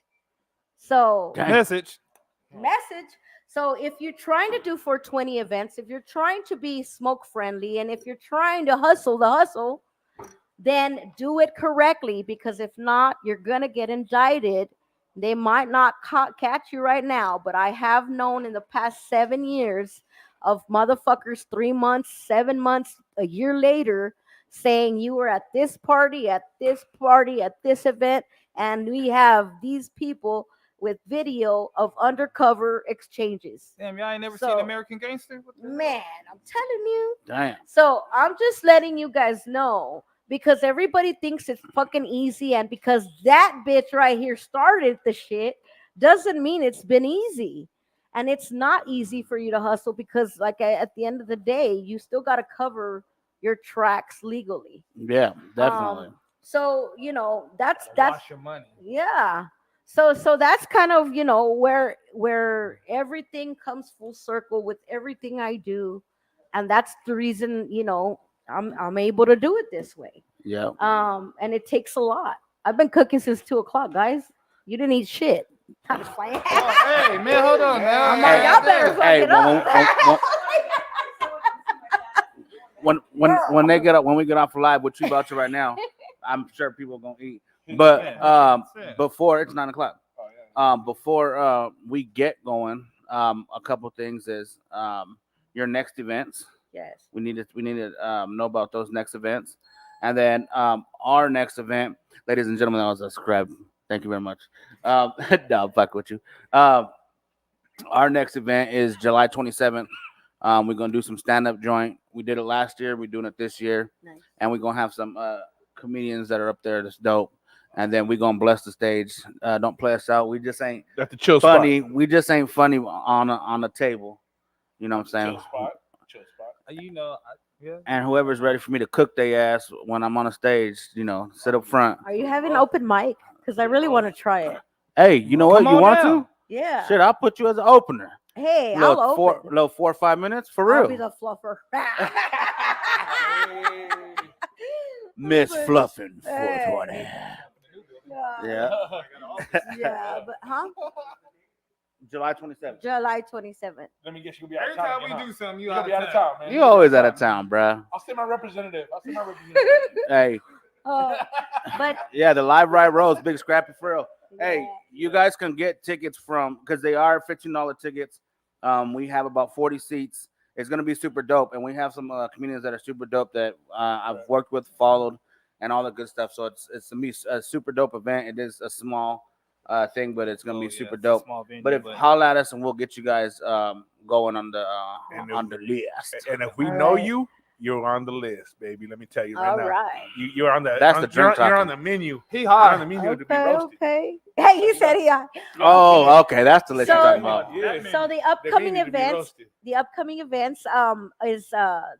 So Dang. Message. message. So if you're trying to do 420 events, if you're trying to be smoke friendly, and if you're trying to hustle the hustle, then do it correctly, because if not, you're gonna get indicted. They might not catch you right now, but I have known in the past 7 years of motherfuckers 3 months, 7 months, a year later saying you were at this party, at this party, at this event, and we have these people with video of undercover exchanges. Damn, y'all ain't never So- seen American Gangster? What the hell? Man, I'm telling you. Damn. So I'm just letting you guys know, because everybody thinks it's fucking easy, and because that bitch right here started the shit doesn't mean it's been easy. And it's not easy for you to hustle because, like, at the end of the day, you still got to cover your tracks legally. Yeah, definitely. So that's Wash your money. yeah. So that's kind of where everything comes full circle with everything I do, and that's the reason I'm able to do it this way. Yeah. And it takes a lot. I've been cooking since 2:00, guys. You didn't eat shit. I'm just playing. Oh, hey, man, hold on now. I'm like, y'all better fuck Hey, it up. when they get up, when we get off live, what you about to right now, I'm sure people are gonna eat. But Yeah, before it's 9:00. Oh, yeah. Before we get going, a couple things is your next events. Yes. We need to know about those next events, and then our next event, ladies and gentlemen, that was a scribe. Thank you very much. No, fuck with you. Our next event is July 27th. We're gonna do some stand-up joint. We did it last year. We're doing it this year, Nice. and we're gonna have some comedians that are up there that's dope. And then we're gonna bless the stage. Don't play us out. We just ain't That's the chill funny. We just ain't funny on the table. You know what I'm saying? spot. Chill spot. Yeah. And whoever's ready for me to cook their ass when I'm on a stage, sit up front. Are you having open mic? Because I really want to try it. Hey, you know what? Come You on want down. to? Yeah. Shit, I'll put you as an opener. Hey, I'll Little open. 4 or 5 minutes for I'll real. be the fluffer. Miss But- Fluffin' Hey. 420. Yeah. Yeah, but July 27th. July 27th. Let me guess, you gonna be out Every of town. time we do something, you you gonna out be of out of town. town, man. You always out of town, bruh. I'll send my representative. Hey, But yeah, the Live Ride Rose, Big Scrappy Frill. Hey, yeah. you guys can get tickets because they are $15 tickets. We have about 40 seats. It's gonna be super dope, and we have some comedians that are super dope that I've worked with, followed, and all the good stuff. So it's gonna be a super dope event. It is a small thing, but it's gonna be super dope. But if holla at us, and we'll get you guys going on the list. And if we All know right. you, you're on the list, baby. Let me tell you right All now. right. You're on the. That's the drink You're on talking. the menu. He You're on the hot. menu to be Okay, roasted. okay. Hey, he said he. Oh, okay, that's the list So- you're talking about. Yeah. So the The upcoming menu to be events, roasted. is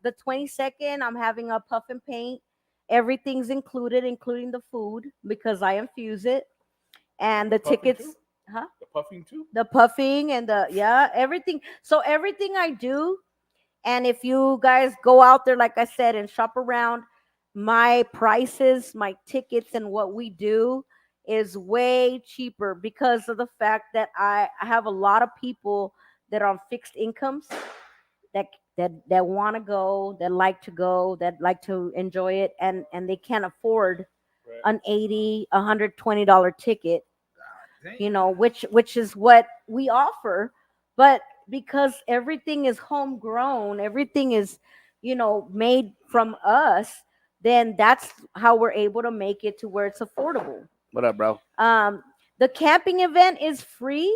the 22nd. I'm having a puff and paint. Everything's included, including the food, because I infuse it, and the Puffing tickets, too? The puffing too. the puffing, and everything. So everything I do, and if you guys go out there, like I said, and shop around, my prices, my tickets, and what we do is way cheaper because of the fact that I have a lot of people that are on fixed incomes that want to go, that like to go, that like to enjoy it, and they can't afford Right. an $120 ticket, which is what we offer. But because everything is homegrown, everything is made from us, then that's how we're able to make it to where it's affordable. What up, bro? The camping event is free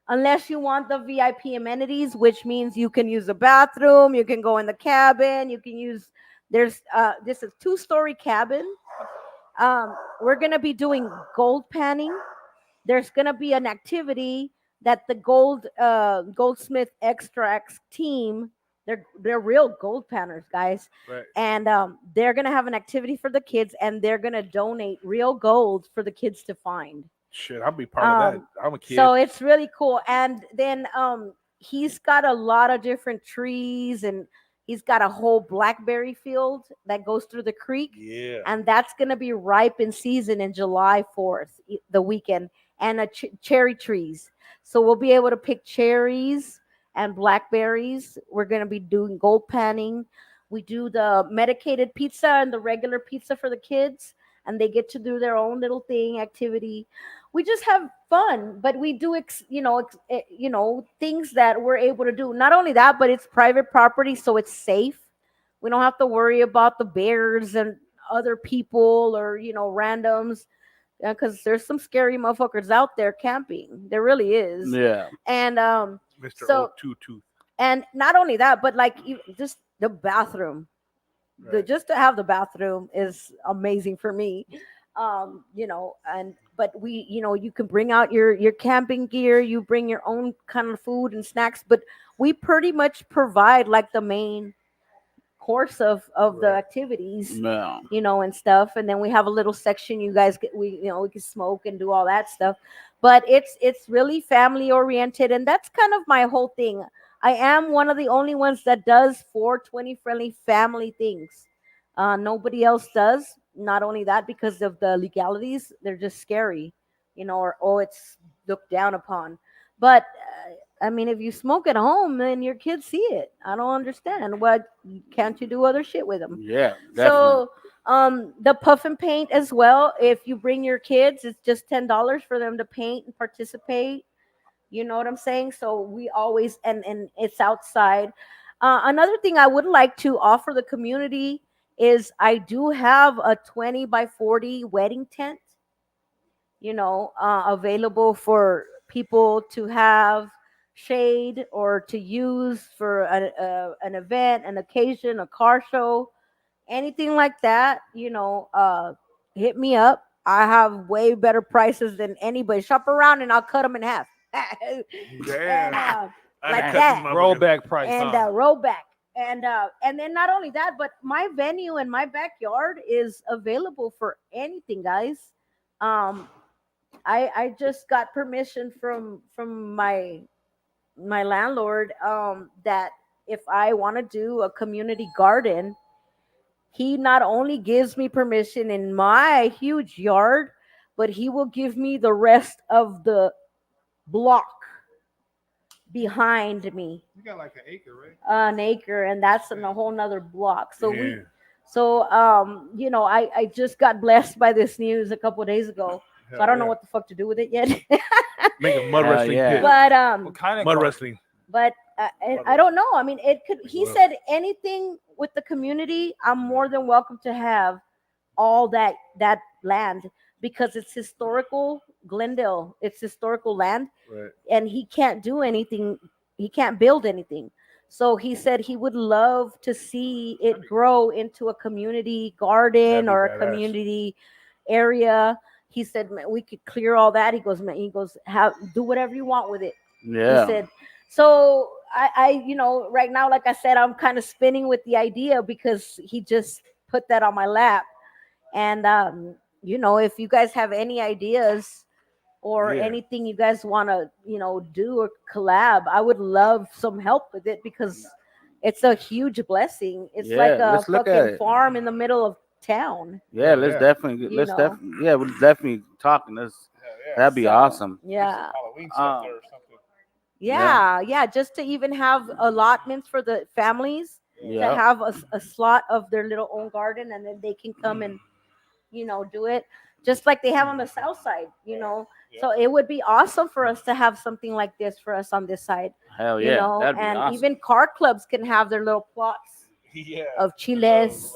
unless you want the VIP amenities, which means you can use the bathroom, you can go in the cabin, you can use this is 2-story cabin. We're gonna be doing gold panning. There's gonna be an activity that the goldsmith extracts team They're real gold panners, guys. Right. And they're gonna have an activity for the kids, and they're gonna donate real gold for the kids to find. Shit, I'll be part of that. Um, I'm a kid. So it's really cool. And then he's got a lot of different trees, and he's got a whole blackberry field that goes through the creek. yeah. And that's going to be ripe in season in July 4th, the weekend, and cherry trees. So we'll be able to pick cherries and blackberries. We're going to be doing gold panning. We do the medicated pizza and the regular pizza for the kids, and they get to do their own little thing activity. We just have fun, but we do things that we're able to do. Not only that, but it's private property, so it's safe. We don't have to worry about the bears and other people or randoms, because there's some scary motherfuckers out there camping. There really is. Yeah. And Mr. so- O22. and not only that, but like just the bathroom. Right. Just to have the bathroom is amazing for me. But you can bring out your camping gear, you bring your own kind of food and snacks, but we pretty much provide like the main course of the Right. activities, Yeah. and stuff. And then we have a little section you guys we can smoke and do all that stuff. But it's really family oriented, and that's kind of my whole thing. I am one of the only ones that does 420 friendly family things. Nobody else does. Not only that, because of the legalities, they're just scary, or it's looked down upon. But I mean, if you smoke at home, then your kids see it. I don't understand. What can't you do other shit with them? Yeah. Definitely. So the puff and paint as well. If you bring your kids, it's just $10 for them to paint and participate. You know what I'm saying? So we always and it's outside. Another thing I would like to offer the community is I do have a 20 by 40 wedding tent, available for people to have shade or to use for an event, an occasion, a car show, anything like that. Hit me up. I have way better prices than anybody. Shop around and I'll cut them in half. And, Damn. like cut that. these motherfuckers. Rollback price. and huh? roll back. And then not only that, but my venue in my backyard is available for anything, guys. I just got permission from my landlord, that if I want to do a community garden, he not only gives me permission in my huge yard, but he will give me the rest of the block behind me, You got like an acre, right? an acre, and that's in a whole nother block. So Yeah. I just got blessed by this news a couple of days ago. So I don't know what the fuck to do with it yet. Make a mud Hell wrestling yeah. pit. But What kind of Mud garden? wrestling. I don't know. I mean, it could. He Well. said anything with the community, I'm more than welcome to have all that land, because it's historical Glendale. It's historical land, Right. and he can't do anything. He can't build anything. So he said he would love to see it grow into a community garden That'd be or a badass. community area. He said, "Man, we could clear all that." He goes, "Have do whatever you want with it." Yeah. He said, so I right now, like I said, I'm kind of spinning with the idea because he just put that on my lap. And if you guys have any ideas or Yeah. anything you guys want to do or collab, I would love some help with it, because it's a huge blessing. It's Yeah, like a let's look at fucking it. farm in the middle of town. Yeah. Let's Yeah. definitely. You Let's know. definitely. Yeah. We'll definitely talking. That'd be So, awesome. Yeah. Halloween stuff there or something. Yeah, just to even have allotments for the families to Yeah. have a slot of their little own garden, and then they can come and do it just like they have on the south side. So it would be awesome for us to have something like this for us on this side. Hell yeah. That'd be And awesome. even car clubs can have their little plots Yeah. of chiles.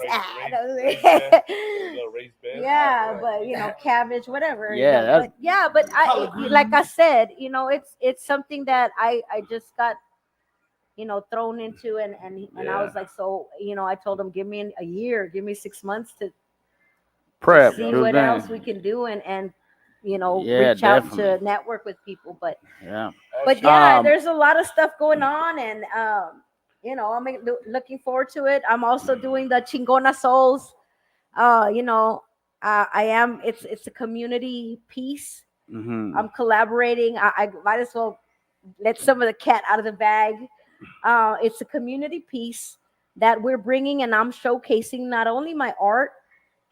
raised bed. Yeah, but cabbage, whatever. Yeah, that's- but like I said, it's something that I just got thrown into, and I Yeah. was like, so I told him, give me a year, give me 6 months to Prep. see do what thing. else we can do, and Yeah, reach out to definitely. network with people. But Yeah. yeah, Um, there's a lot of stuff going on, and I'm looking forward to it. I'm also doing the Chingona Souls. I am. It's a community piece. Mm-hmm. I'm collaborating. I might as well let some of the cat out of the bag. It's a community piece that we're bringing, and I'm showcasing not only my art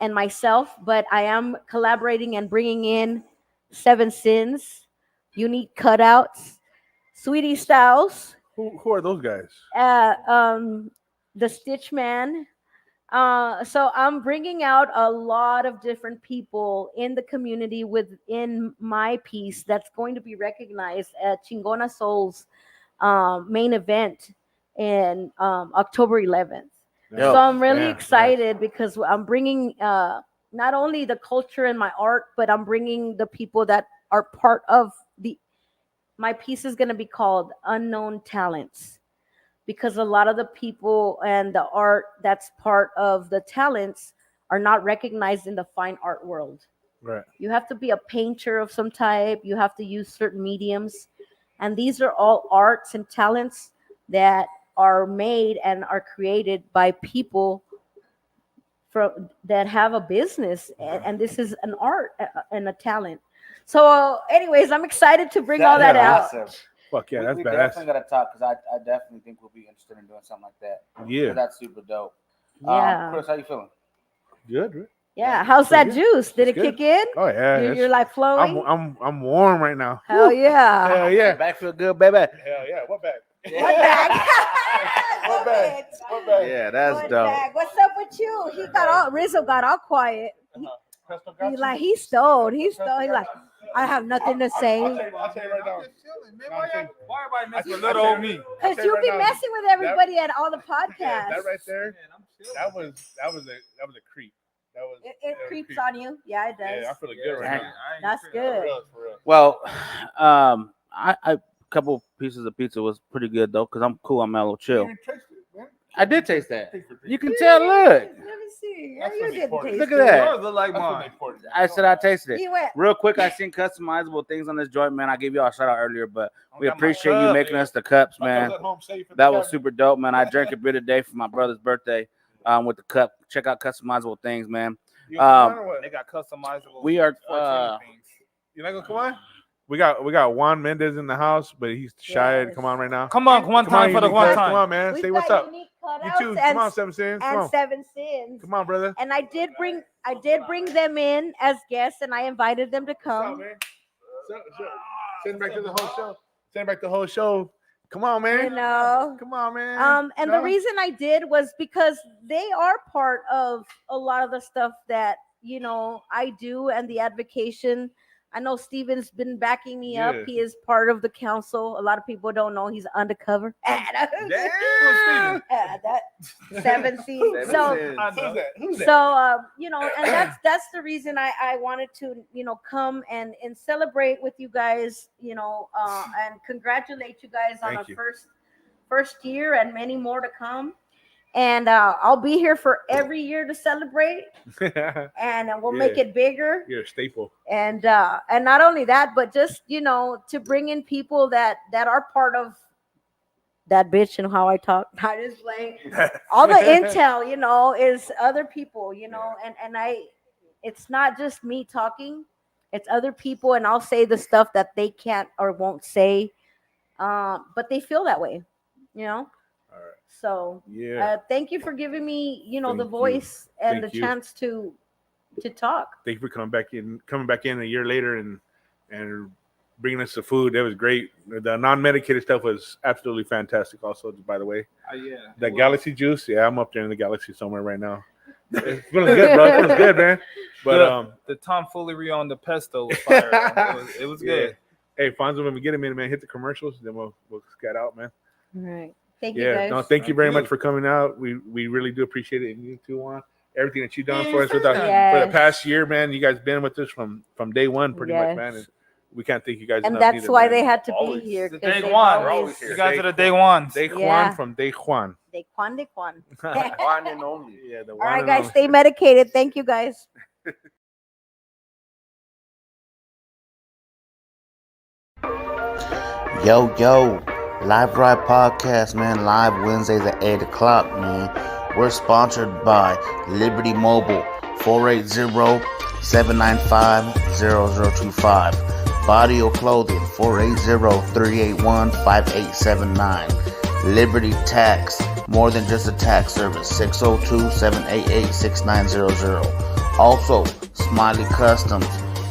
and myself, but I am collaborating and bringing in Seven Sins, Unique Cutouts, Sweetie Styles, Who are those guys? the Stitch Man. So I'm bringing out a lot of different people in the community within my piece that's going to be recognized at Chingona Souls main event in October 11th. Yo, So I'm really yeah, excited because I'm bringing not only the culture and my art, but I'm bringing the people that are part of my piece is going to be called Unknown Talents, because a lot of the people and the art that's part of the talents are not recognized in the fine art world. Right. You have to be a painter of some type. You have to use certain mediums. And these are all arts and talents that are made and are created by people that have a business. And this is an art and a talent. So anyways, I'm excited to bring all that out. Awesome. Fuck yeah, that's we badass. definitely gotta talk because I definitely think we'll be interested in doing something like that. Yeah. That's super dope. Yeah. Chris, how you feeling? Good. Right? Yeah. How's that good. juice? Did It's it good. kick in? Oh yeah. You're like flowing? I'm warm right now. Hell yeah. Hell yeah. Back feel good, baby. Hell yeah. What bag? What bag? What bag? What bag? Yeah, that's What dope. bag? What's up with you? Rizzo got all quiet. He's like, he's stoned. He's stoned. He's like, I have nothing to say. I'll tell you right now. Why everybody messing with little old me? Because you be messing with everybody at all the podcasts. That right there. That was a creep. That was. It creeps on you. Yeah, it does. Yeah, I feel good right now. That's For good. real, for real. Well, I couple pieces of pizza was pretty good though, because I'm cool, I'm mellow, chill. I did taste that. You can tell. Look, Let me see. That's You what's didn't important. taste Look at it. that. Yours look like mine. I said I tasted it. He went. Real quick, I seen customizable things on this joint, man. I gave y'all a shout out earlier, but we I got my appreciate you cup. making us the cups, man. That was super dope, man. I drank a beer today for my brother's birthday with the cup. Check out customizable things, man. They got customizable. We are 14 things. You not gonna come on? We got Juan Mendez in the house, but he's shy to come on right now. Come on, one time for the Unique one Cutouts. time. Come on, man. We've Say what's got up. Unique You Cutouts too. and, Come on, Seven Sins. Come and on. Seven Sins. Come on, brother. And I did bring them in as guests, and I invited them to What's up, come. man? Send back to the whole show. Send back the whole show. Come on, man. You know. Come on, man. And No? the reason I did was because they are part of a lot of the stuff that I do, and the advocation. I know Steven's been backing me up. Yeah. He is part of the council. A lot of people don't know he's undercover. Damn. That 17. So Who's that? So and that's the reason I wanted to come and celebrate with you guys, and congratulate you guys on Thank a you. first year and many more to come. And I'll be here for every year to celebrate, and we'll make it bigger. You're a staple. And not only that, but just to bring in people that are part of that bitch and how I talk. I just playing all the intel, is other people, and it's not just me talking, it's other people, and I'll say the stuff that they can't or won't say, but they feel that way, All right. So Yeah. thank you for giving me, the Thank you. voice and Thank the you. chance to talk. Thank you for coming back in a year later and bringing us the food. That was great. The non-medicated stuff was absolutely fantastic. Also, by the way, Yeah. that Galaxy juice. Yeah, I'm up there in the Galaxy somewhere right now. It's feeling good, bro. It feels good, man. But the tomfoolery on the pesto was fire. It was Yeah. good. Hey, Fonzo, when we get him in, man, hit the commercials, then we'll scat out, man. All right. Thank you Yeah, guys. no, thank you Thank very you. much for coming out. We really do appreciate it, and you too, Juan. Everything that you've done for us for Yes. the past year, man. You guys been with us from day one, pretty much, Yes. man. And we can't thank you guys And enough that's either, why man. they had to Always. be here. The 'cause day they've one. always- You guys are the day ones. Day Juan Yeah. from Day Juan. They Juan. One and only. Yeah, the All one right, and guys, only. stay medicated. Thank you, guys. Yo, Live Ride Podcast, man. Live Wednesdays at 8 o'clock, man. We're sponsored by Liberty Mobile, 480-795-0025. Bodio Clothing, 480-381-5879. Liberty Tax, more than just a tax service, 602-788-6900. Also, Smiley Customs,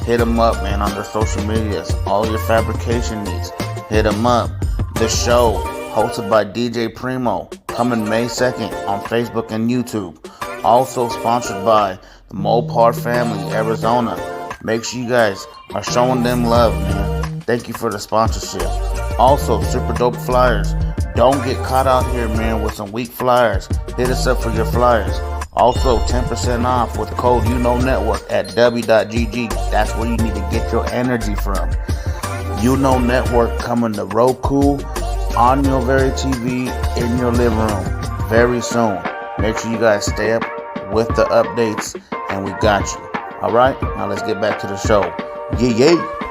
hit them up, man, on their social medias. All your fabrication needs, hit them up. The show, hosted by DJ Primo, coming May 2nd on Facebook and YouTube. Also sponsored by the Mopar family, Arizona. Make sure you guys are showing them love, man. Thank you for the sponsorship. Also, Super Dope Flyers. Don't get caught out here, man, with some weak flyers. Hit us up for your flyers. Also, 10% off with code Network at w.gg. That's where you need to get your energy from. Network coming to Roku, on your very TV, in your living room very soon. Make sure you guys stay up with the updates, and we got you. All right, now let's get back to the show. Yeah.